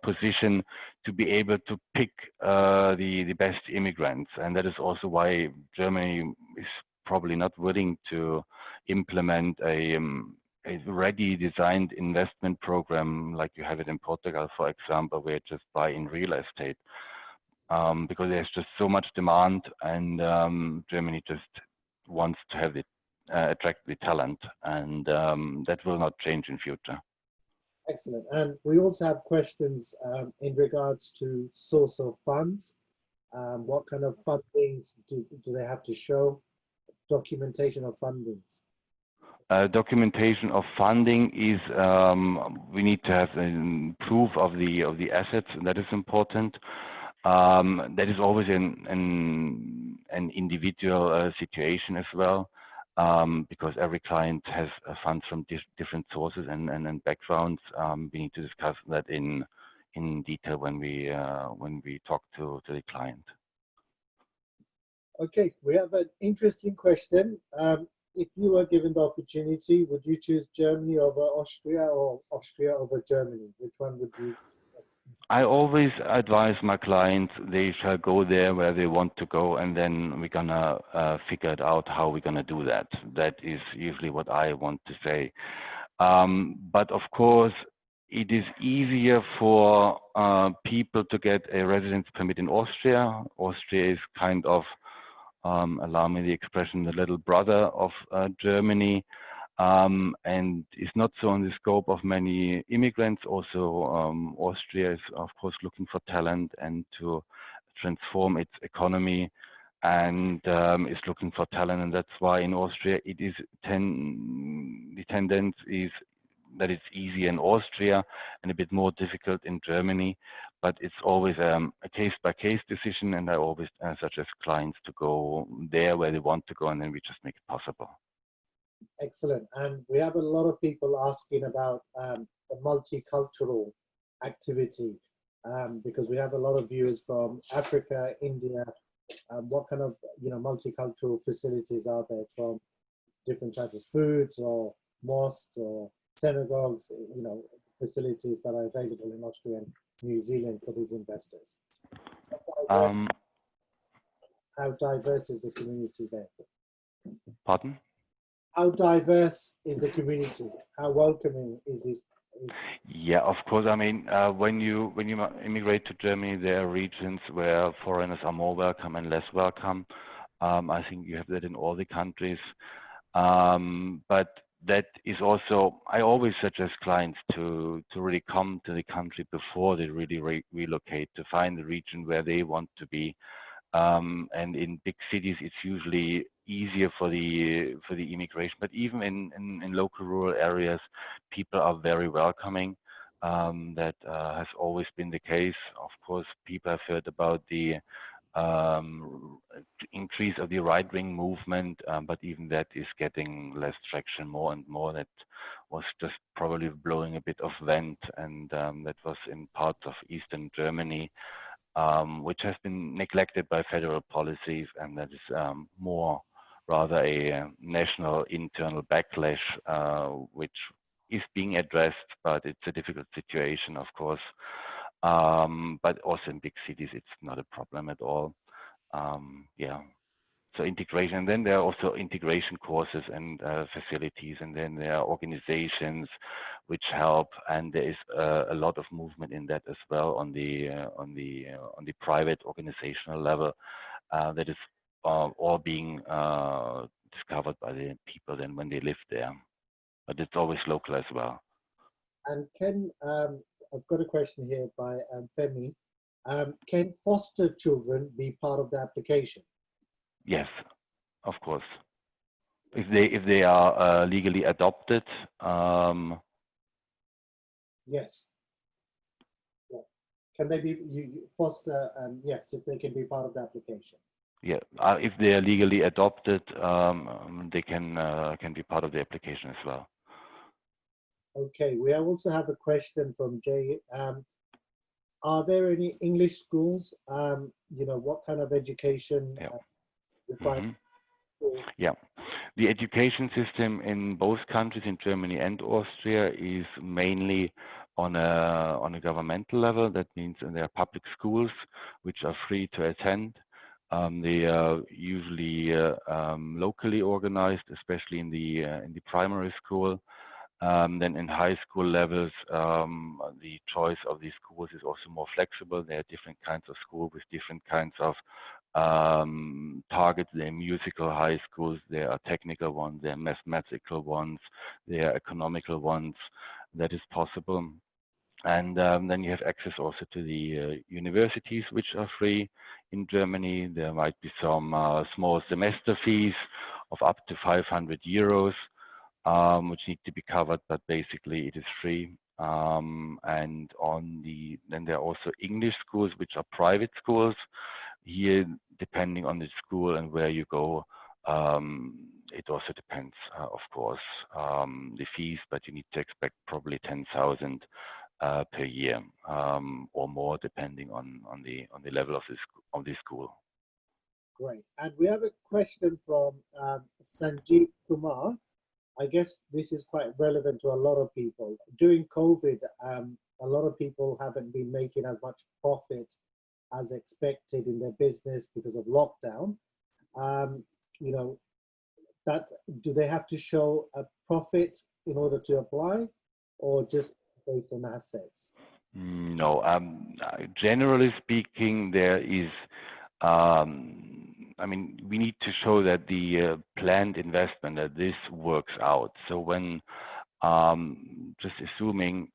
position to be able to pick the best immigrants, and that is also why Germany is probably not willing to implement a ready designed investment program like you have it in Portugal, for example, where you just buy in real estate, because there's just so much demand, and Germany just wants to have it attract the talent, and that will not change in future. Excellent. And we also have questions in regards to source of funds. What kind of fundings do they have to show? Documentation of fundings. Documentation of funding is we need to have proof of the assets, and that is important. That is always an individual situation as well, because every client has funds from different sources and backgrounds. We need to discuss that in detail when we talk to the client. Okay, we have an interesting question. If you were given the opportunity, would you choose Germany over Austria or Austria over Germany? Which one would you? I always advise my clients they shall go there where they want to go, and then we're gonna figure it out how we're gonna do that. That is usually what I want to say. But of course, it is easier for people to get a residence permit in Austria. Austria is kind of, allow me the expression, the little brother of Germany, and is not so in the scope of many immigrants. Also, Austria is of course looking for talent and to transform its economy, and is looking for talent, and that's why in Austria it is the tendency is that it's easy in Austria and a bit more difficult in Germany, but it's always a case-by-case decision, and I always suggest clients to go there where they want to go, and then we just make it possible. Excellent. And we have a lot of people asking about the multicultural activity, because we have a lot of viewers from Africa, India. What kind of multicultural facilities are there, from different types of foods or mosques or synagogues, facilities that are available in Austria and New Zealand for these investors? How diverse is the community there? Pardon? How diverse is the community? How welcoming is this? Yeah, of course. I mean, when you immigrate to Germany, there are regions where foreigners are more welcome and less welcome. I think you have that in all the countries. But that is also, I always suggest clients to really come to the country before they really relocate, to find the region where they want to be. And in big cities, it's usually easier for the immigration. But even in local rural areas, people are very welcoming. That has always been the case. Of course, people have heard about the increase of the right-wing movement, but even that is getting less traction more and more. That was just probably blowing a bit of vent, and that was in parts of Eastern Germany, which has been neglected by federal policies, and that is more rather a national internal backlash, which is being addressed, but it's a difficult situation, of course. But also in big cities, it's not a problem at all. Yeah. So integration, and then there are also integration courses and facilities, and then there are organizations which help, and there is a lot of movement in that as well on the private organizational level. That is all being discovered by the people then when they live there, but it's always local as well. And I've got a question here by Femi. Can foster children be part of the application? Yes, of course. If they are legally adopted. Yes. Yeah. Can they be foster? Yes, if they can be part of the application. Yeah, if they are legally adopted, they can be part of the application as well. Okay, we also have a question from Jay. Are there any English schools? What kind of education required? Yeah, the education system in both countries, in Germany and Austria, is mainly on a governmental level. That means there are public schools which are free to attend. They are usually locally organized, especially in the primary school. Then in high school levels, the choice of these schools is also more flexible. There are different kinds of schools with different kinds of targets. There are musical high schools, there are technical ones, there are mathematical ones, there are economical ones. That is possible. And then you have access also to the universities, which are free in Germany. There might be some small semester fees of up to 500 euros, which need to be covered, but basically it is free. And then there are also English schools, which are private schools. Here, depending on the school and where you go, it also depends, of course, the fees, but you need to expect probably 10,000 per year, or more, depending on the level of the school. Great. And we have a question from Sanjeev Kumar. I guess this is quite relevant to a lot of people. During COVID, a lot of people haven't been making as much profit as expected in their business because of lockdown. Do they have to show a profit in order to apply, or just based on assets? No, generally speaking, there is, we need to show that the planned investment, that this works out. So when, just assuming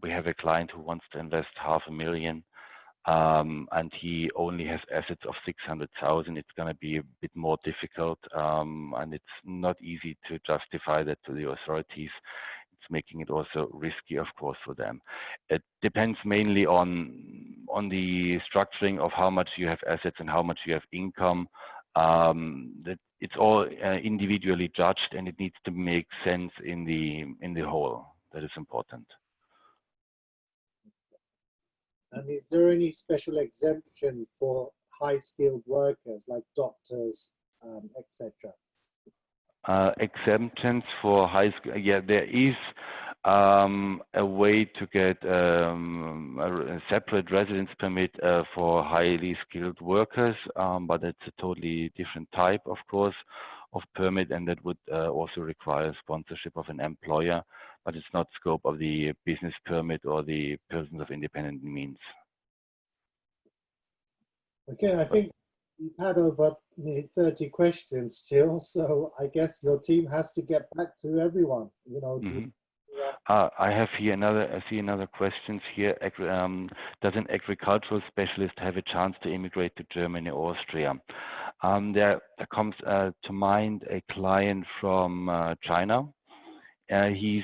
we have a client who wants to invest 500,000, and he only has assets of 600,000, it's going to be a bit more difficult, and it's not easy to justify that to the authorities. It's making it also risky, of course, for them. It depends mainly on the structuring of how much you have assets and how much you have income. That it's all individually judged, and it needs to make sense in the whole. That is important. And is there any special exemption for high-skilled workers like doctors, etc.? Exemptions for high school, yeah, there is a way to get a separate residence permit for highly skilled workers, but it's a totally different type, of course, of permit, and that would also require sponsorship of an employer, but it's not scope of the business permit or the persons of independent means. Okay, I think we've had over 30 questions still, so I guess your team has to get back to everyone. I see another questions here. Does an agricultural specialist have a chance to immigrate to Germany or Austria? There comes to mind a client from China. He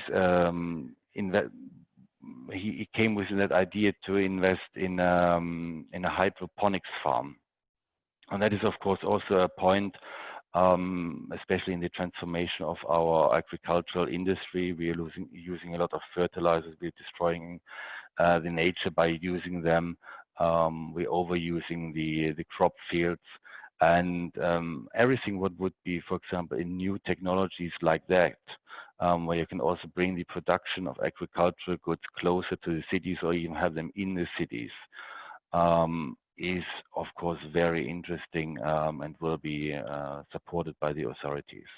came with that idea to invest in a hydroponics farm, and that is of course also a point, especially in the transformation of our agricultural industry. We are using a lot of fertilizers. We're destroying the nature by using them. We're overusing the crop fields, and everything what would be, for example, in new technologies like that, where you can also bring the production of agricultural goods closer to the cities or even have them in the cities, is of course very interesting, and will be supported by the authorities.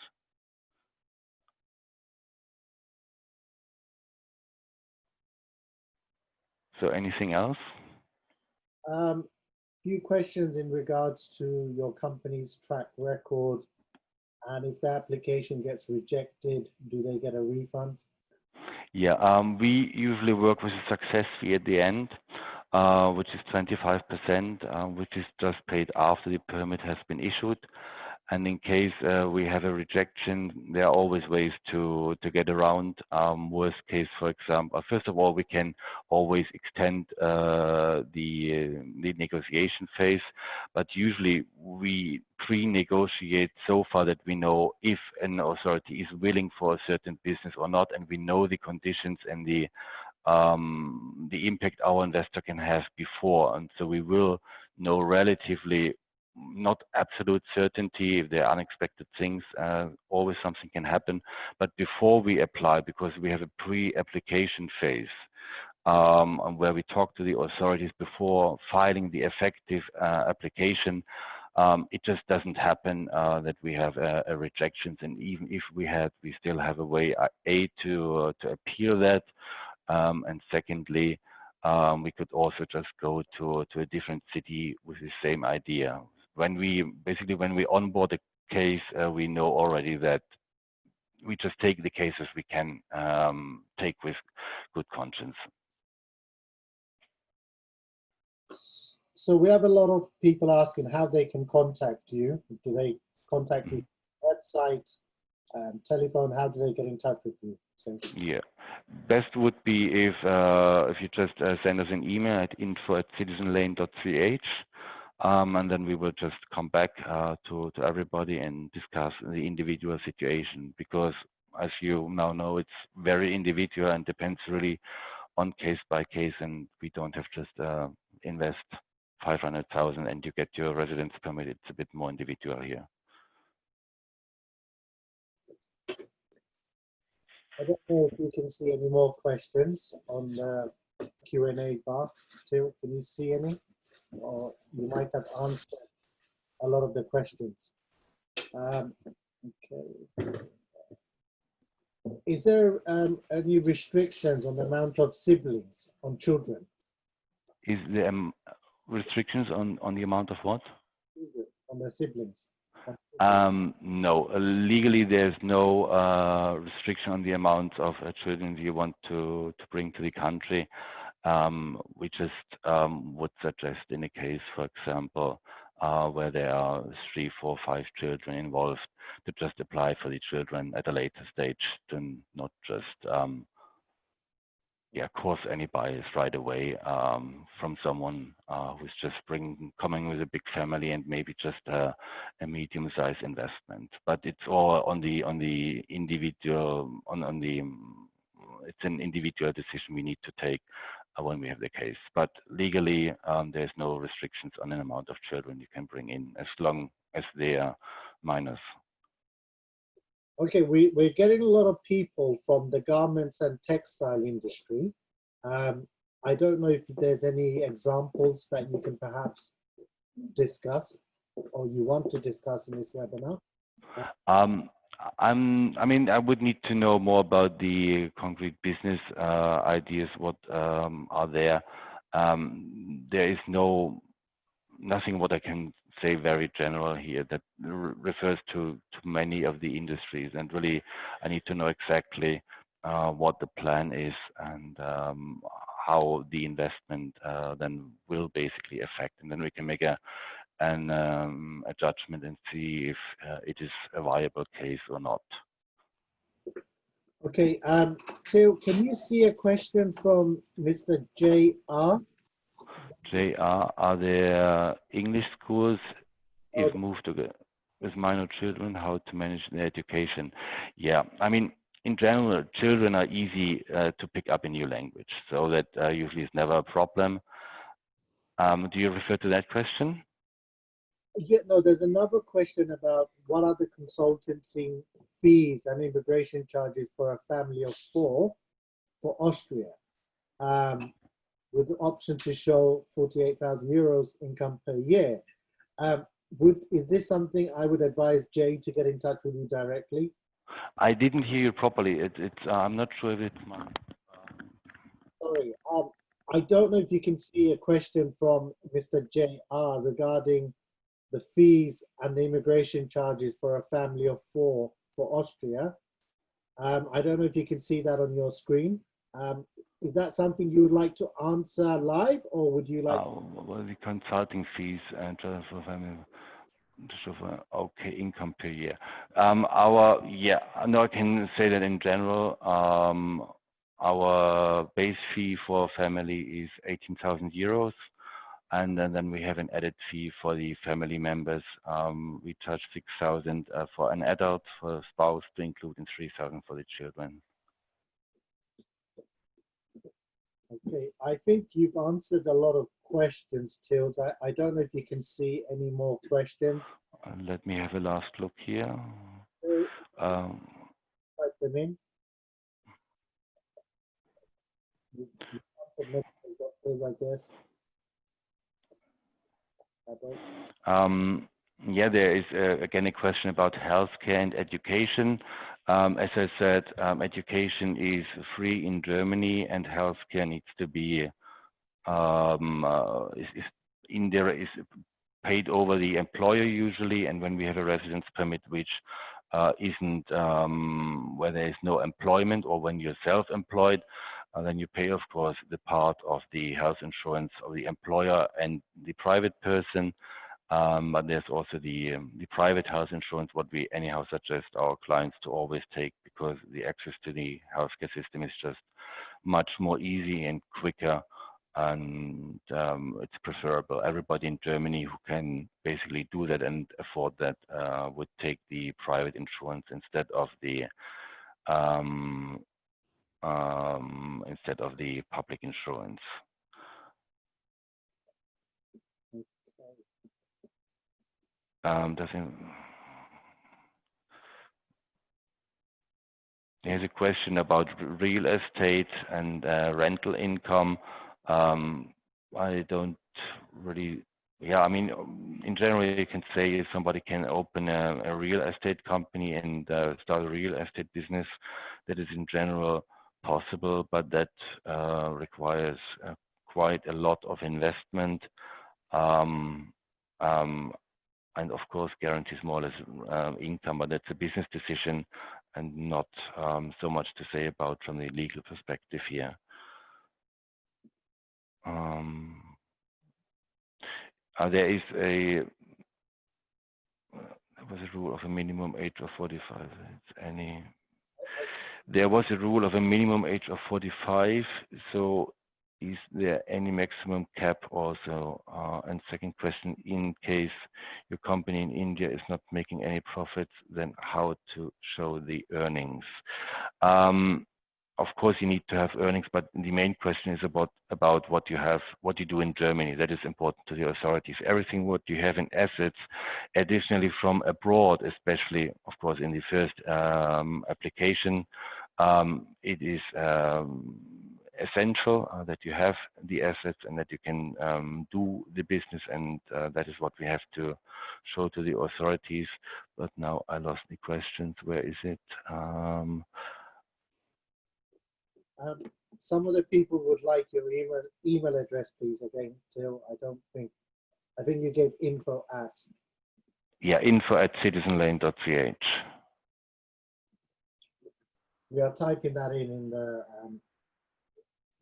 So anything else? Few questions in regards to your company's track record, and if the application gets rejected, do they get a refund? Yeah, we usually work with a success fee at the end, which is 25%, which is just paid after the permit has been issued. And in case we have a rejection, there are always ways to get around. Worst case, for example, first of all, we can always extend the negotiation phase, but usually we pre-negotiate so far that we know if an authority is willing for a certain business or not, and we know the conditions and the impact our investor can have before, and so we will know relatively, not absolute certainty. If there are unexpected things, always something can happen. But before we apply, because we have a pre-application phase, where we talk to the authorities before filing the effective application, it just doesn't happen that we have a rejections. And even if we still have a way to appeal that, and secondly, we could also just go to a different city with the same idea. When we onboard a case, we know already that we just take the cases we can take with good conscience. So we have a lot of people asking how they can contact you. Do they contact you website, telephone? How do they get in touch with you? Yeah, best would be if you just send us an email at info@citizenlane.ch, and then we will just come back to everybody and discuss the individual situation, because as you now know, it's very individual and depends really on case by case, and we don't have just invest 500,000 and you get your residence permit. It's a bit more individual here. I don't know if you can see any more questions on the Q&A bar. Till, can you see any? Or you might have answered a lot of the questions. Okay. Is there any restrictions on the amount of siblings on children? Is there restrictions on the amount of what? On the siblings? No, legally there's no restriction on the amount of children you want to bring to the country. We just would suggest in a case, for example, where there are 3, 4, 5 children involved, to just apply for the children at a later stage, to not just cause any bias right away from someone who's just coming with a big family and maybe just a medium-sized investment. But it's all on the individual, it's an individual decision we need to take when we have the case. But legally, there's no restrictions on an amount of children you can bring in, as long as they are minors. Okay, we're getting a lot of people from the garments and textile industry. I don't know if there's any examples that you can perhaps discuss or you want to discuss in this webinar. I would need to know more about the concrete business ideas, what are there. There is nothing what I can say very general here that refers to many of the industries, and really I need to know exactly what the plan is and how the investment then will basically affect, and then we can make a a judgment and see if it is a viable case or not. Okay, Till, can you see a question from Mr. J.R.? JR, are there English schools if Okay. moved to with minor children, how to manage their education? Yeah, I mean, in general, children are easy to pick up a new language, so that usually is never a problem. Do you refer to that question? Yeah, no, there's another question about what are the consultancy fees and immigration charges for a family of 4 for Austria, with the option to show 48,000 euros income per year. Is this something I would advise Jay to get in touch with you directly? I didn't hear you properly. I'm not sure if it's my... Sorry, I don't know if you can see a question from Mr. J.R. regarding the fees and the immigration charges for a family of 4 for Austria. I don't know if you can see that on your screen. Is that something you would like to answer live, or would you like... Well, the consulting fees and just for family, okay, income per year. I can say that in general, our base fee for family is 18,000 euros. And then we have an added fee for the family members. We charge 6,000 for an adult, for a spouse to include, and 3,000 for the children. Okay, I think you've answered a lot of questions, Tils. I don't know if you can see any more questions. Let me have a last look here. Type them in. You answered medical doctors, I guess. Yeah, there is again a question about healthcare and education. As I said, education is free in Germany, and healthcare needs to be is paid over the employer usually. And when we have a residence permit which isn't where there is no employment, or when you're self-employed, then you pay, of course, the part of the health insurance of the employer and the private person. But there's also the private health insurance, what we anyhow suggest our clients to always take, because the access to the healthcare system is just much more easy and quicker, and it's preferable. Everybody in Germany who can basically do that and afford that would take the private insurance instead of the public insurance. There's a question about real estate and rental income. I don't really, I mean, in general, you can say if somebody can open a real estate company and start a real estate business, that is in general possible, but that requires quite a lot of investment. And of course guarantees more or less income, but that's a business decision and not so much to say about from the legal perspective here. There is there was a rule of a minimum age of 45. There was a rule of a minimum age of 45. So is there any maximum cap also? And second question, in case your company in India is not making any profits, then how to show the earnings? Of course, you need to have earnings, but the main question is about what you have, what you do in Germany. That is important to the authorities. Everything what you have in assets, additionally from abroad, especially, of course, in the first application, it is essential that you have the assets and that you can do the business, and that is what we have to show to the authorities. But now I lost the questions. Where is it? Some of the people would like your email address, please, again, Till. I think you gave info at. Yeah, info@citizenlane.ch. We are typing that in the,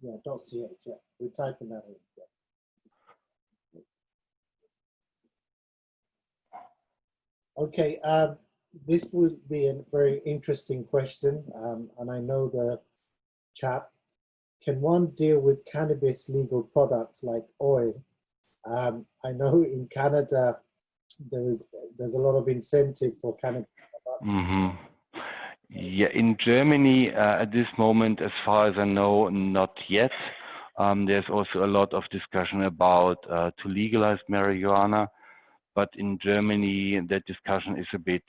yeah, .ch, yeah, we're typing that in. Yeah. Okay, this would be a very interesting question, and I know the chap. Can one deal with cannabis legal products like oil? I know in Canada there's a lot of incentive for cannabis products. Mm-hmm. Yeah, in Germany at this moment, as far as I know, not yet. There's also a lot of discussion about to legalize marijuana, but in Germany that discussion is a bit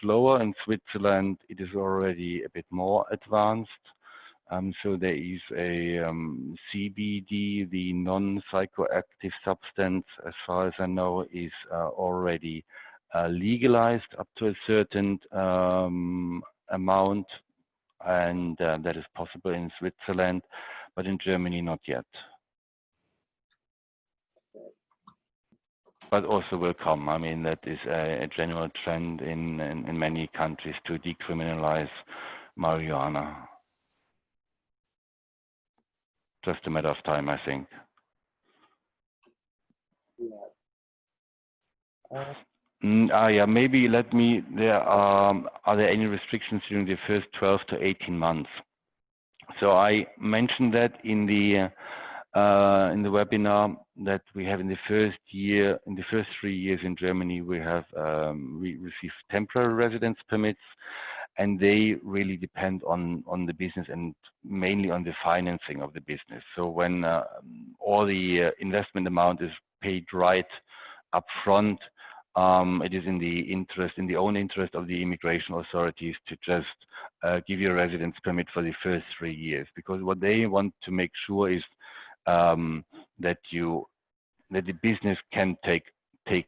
slower. In Switzerland, it is already a bit more advanced. So there is a CBD, the non-psychoactive substance, as far as I know, is already legalized up to a certain amount, and that is possible in Switzerland, but in Germany not yet. But also will come. I mean, that is a general trend in many countries to decriminalize marijuana. Just a matter of time, I think. Yeah. Yeah, maybe let me, are there any restrictions during the first 12 to 18 months? So I mentioned that in the webinar that we have in the first year, in the first 3 years in Germany, we have we received temporary residence permits, and they really depend on the business and mainly on the financing of the business. So when all the investment amount is paid right up front, it is in the own interest of the immigration authorities to just give you a residence permit for the first 3 years, because what they want to make sure is that the business can take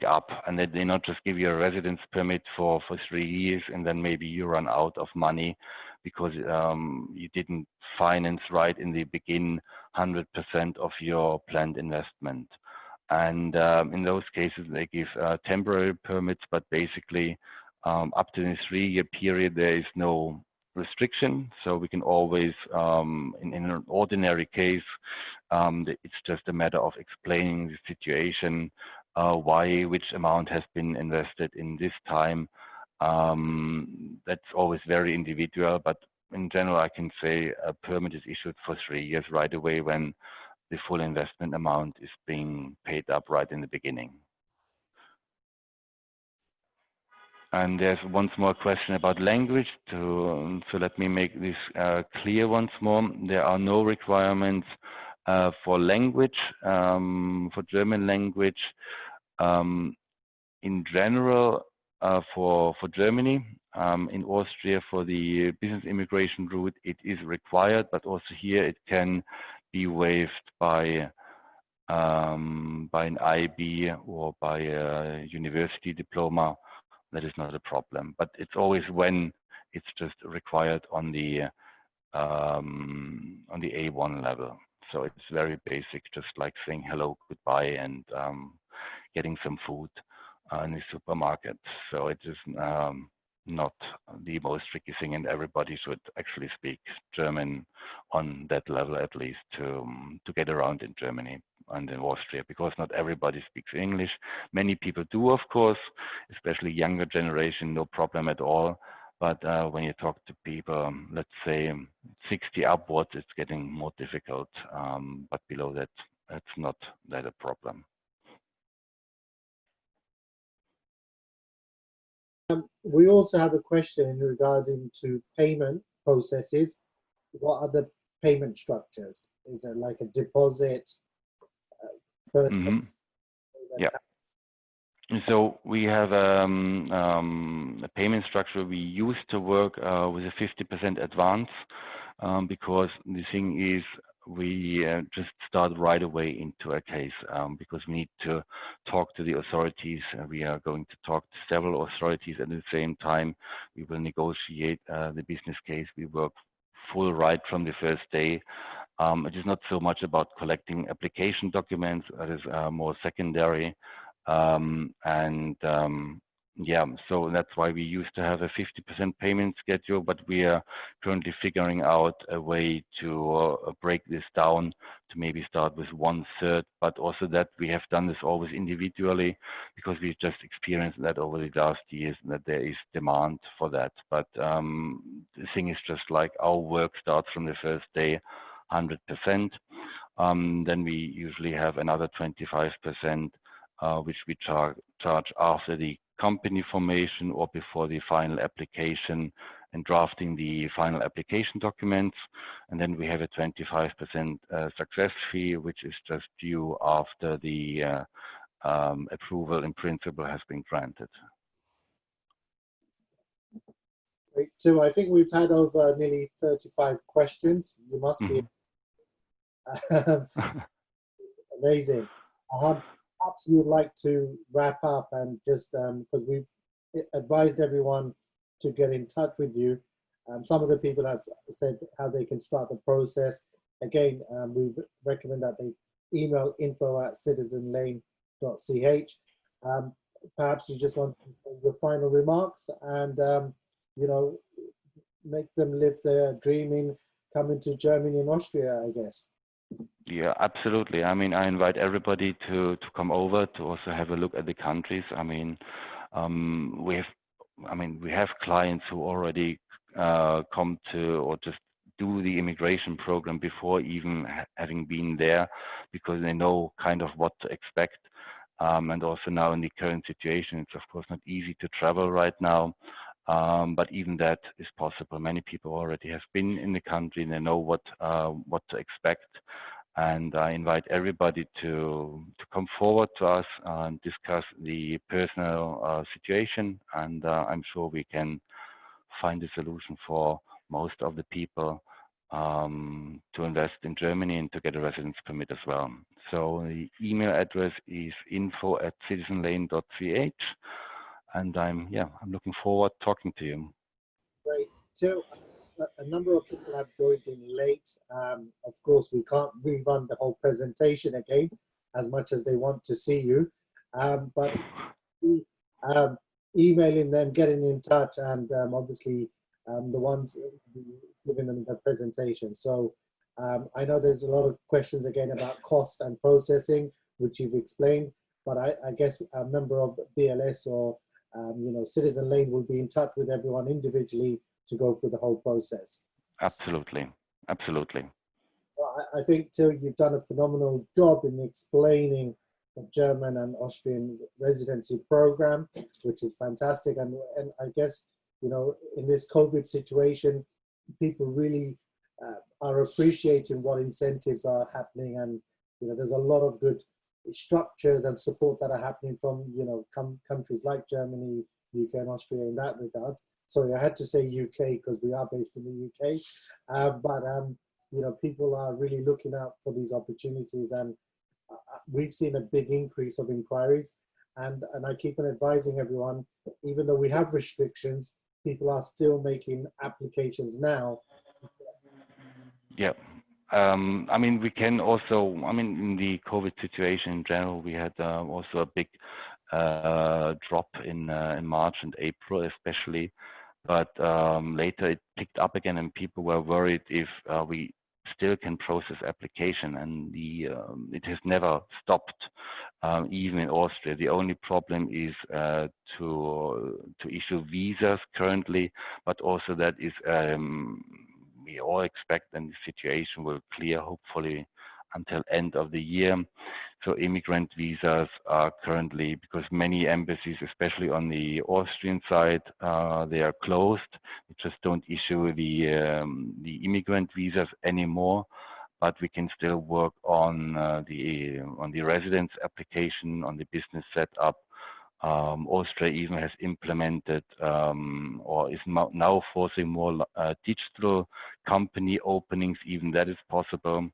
up, and that they not just give you a residence permit for 3 years and then maybe you run out of money because you didn't finance right in the beginning 100% of your planned investment. And in those cases, they give temporary permits, but basically up to the 3-year period, there is no restriction. So we can always, in an ordinary case, it's just a matter of explaining the situation, which amount has been invested in this time. That's always very individual, but in general, I can say a permit is issued for 3 years right away when the full investment amount is being paid up right in the beginning. And there's once more question about language. So let me make this clear once more. There are no requirements for language, for German language. In general, for Germany, in Austria, for the business immigration route, it is required, but also here it can be waived by an IB or by a university diploma. That is not a problem, but it's always when it's just required on the A1 level. So it's very basic, just like saying hello, goodbye, and getting some food in the supermarket. So it is not the most tricky thing, and everybody should actually speak German on that level at least to get around in Germany and in Austria, because not everybody speaks English. Many people do, of course, especially younger generation, no problem at all. But when you talk to people, let's say 60 upwards, it's getting more difficult. But below that, it's not that a problem. We also have a question regarding to payment processes. What are the payment structures? Is it like a deposit? Yeah. So we have a payment structure. We used to work with a 50% advance because the thing is we just start right away into a case because we need to talk to the authorities. We are going to talk to several authorities at the same time. We will negotiate the business case. We work full right from the first day. It is not so much about collecting application documents. That is more secondary. Yeah, so that's why we used to have a 50% payment schedule, but we are currently figuring out a way to break this down to maybe start with 1/3, but also that we have done this always individually because we've just experienced that over the last years that there is demand for that. But the thing is just like our work starts from the first day, 100%. Then we usually have another 25%, which we charge after the company formation or before the final application and drafting the final application documents. And then we have a 25% success fee, which is just due after the approval in principle has been granted. Great. So I think we've had over nearly 35 questions. You must be amazing. Perhaps you'd like to wrap up and just because we've advised everyone to get in touch with you. Some of the people have said how they can start the process. Again, we recommend that they email info@citizenlane.ch. Perhaps you just want to say your final remarks and you know, make them live their dream in coming to Germany and Austria, I guess. Yeah, absolutely. I mean, I invite everybody to come over to also have a look at the countries. I mean, we have clients who already come to or just do the immigration program before even having been there, because they know kind of what to expect. And also now in the current situation, it's of course not easy to travel right now. But even that is possible. Many people already have been in the country and they know what to expect. And I invite everybody to come forward to us and discuss the personal situation. And I'm sure we can find a solution for most of the people to invest in Germany and to get a residence permit as well. So the email address is info@citizenlane.ch. And I'm looking forward to talking to you. Great. So a number of people have joined in late. Of course, we can't rerun the whole presentation again as much as they want to see you. But emailing them, getting in touch, and obviously the ones giving them the presentation. So I know there's a lot of questions again about cost and processing, which you've explained. But I guess a member of BLS or Citizen Lane will be in touch with everyone individually to go through the whole process. Absolutely, absolutely. Well, I think, Till, you've done a phenomenal job in explaining the German and Austrian residency program, which is fantastic. And I guess, in this COVID situation, people really are appreciating what incentives are happening. And, there's a lot of good structures and support that are happening from, countries like Germany, UK and Austria in that regard. Sorry, I had to say UK because we are based in the UK. But people are really looking out for these opportunities, and we've seen a big increase of inquiries. And I keep on advising everyone, even though we have restrictions, people are still making applications now. Yeah. We can also, in the COVID situation in general, we had also a big drop in March and April, especially. But later it picked up again, and people were worried if we still can process application, and it has never stopped, even in Austria. The only problem is to issue visas currently, but also that is we all expect that the situation will clear hopefully until end of the year. So immigrant visas are currently, because many embassies, especially on the Austrian side, they are closed. They just don't issue the immigrant visas anymore. But we can still work on the residence application, on the business setup. Austria even has implemented or is now forcing more digital company openings. Even that is possible.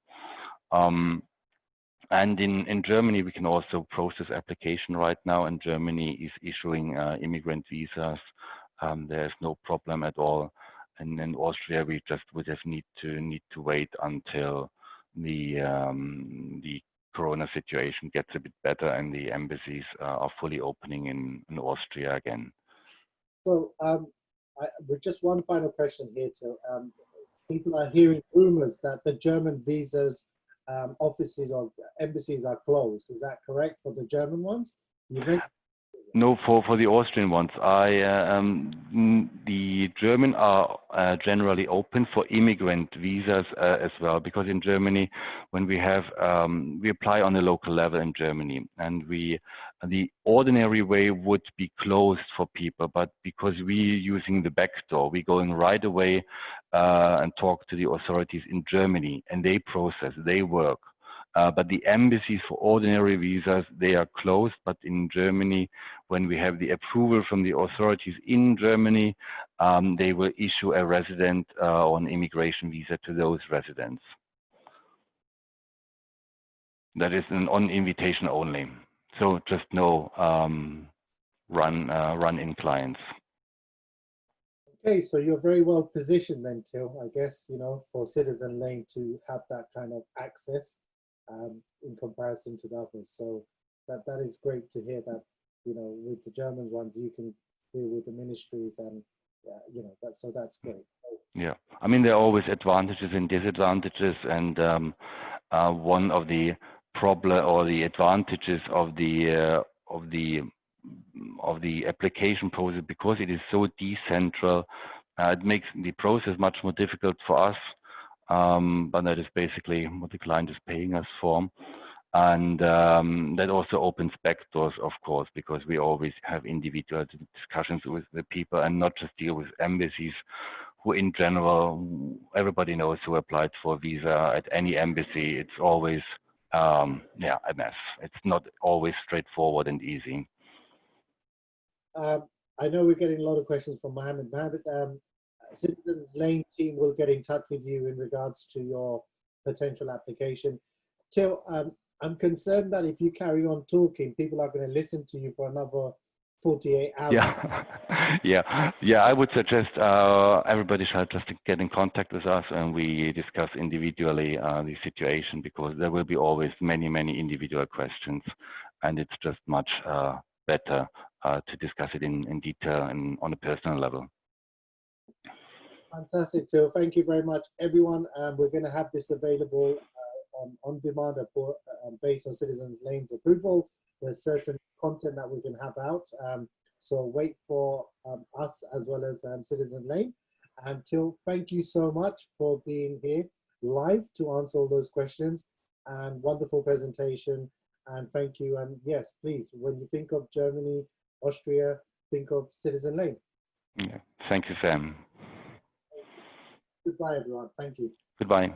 And in Germany, we can also process application right now, and Germany is issuing immigrant visas. There's no problem at all. And in Austria, we just would have need to wait until the Corona situation gets a bit better and the embassies are fully opening in Austria again. So with just one final question here, Till. People are hearing rumors that the German visas offices or embassies are closed. Is that correct for the German ones? You mentioned No, for the Austrian ones, the German are generally open for immigrant visas as well, because in Germany, when we have we apply on a local level in Germany, and the ordinary way would be closed for people, but because we're using the back door, we're going right away and talk to the authorities in Germany, and they process, they work. But the embassies for ordinary visas, they are closed. But in Germany, when we have the approval from the authorities in Germany, they will issue a resident or an immigration visa to those residents. That is on invitation only. So just no run-in clients. okay, so you're very well positioned then, Till, I guess, you know, for Citizen Lane to have that kind of access in comparison to the others. So that is great to hear that, you know, with the German ones, you can deal with the ministries and, you know, that's great. Yeah, I mean, there are always advantages and disadvantages, and one of the problem or the advantages of the application process, because it is so decentral, it makes the process much more difficult for us. But that is basically what the client is paying us for. And that also opens back doors, of course, because we always have individual discussions with the people and not just deal with embassies, who in general, everybody knows who applied for a visa at any embassy. It's always, a mess. It's not always straightforward and easy. I know we're getting a lot of questions from Mohammed. Mohammed, Citizens Lane team will get in touch with you in regards to your potential application. Till, I'm concerned that if you carry on talking, people are going to listen to you for another 48 hours. Yeah. I would suggest everybody should just get in contact with us, and we discuss individually the situation, because there will be always many individual questions, and it's just much better to discuss it in detail and on a personal level. Fantastic, Till. Thank you very much, everyone. We're going to have this available on demand based on Citizens Lane's approval. There's certain content that we can have out. So wait for us as well as Citizen Lane. And Till, thank you so much for being here live to answer all those questions, and wonderful presentation. And thank you. And yes, please, when you think of Germany, Austria, think of Citizen Lane. Yeah. Thank you, Sam. Goodbye, everyone. Thank you. Goodbye.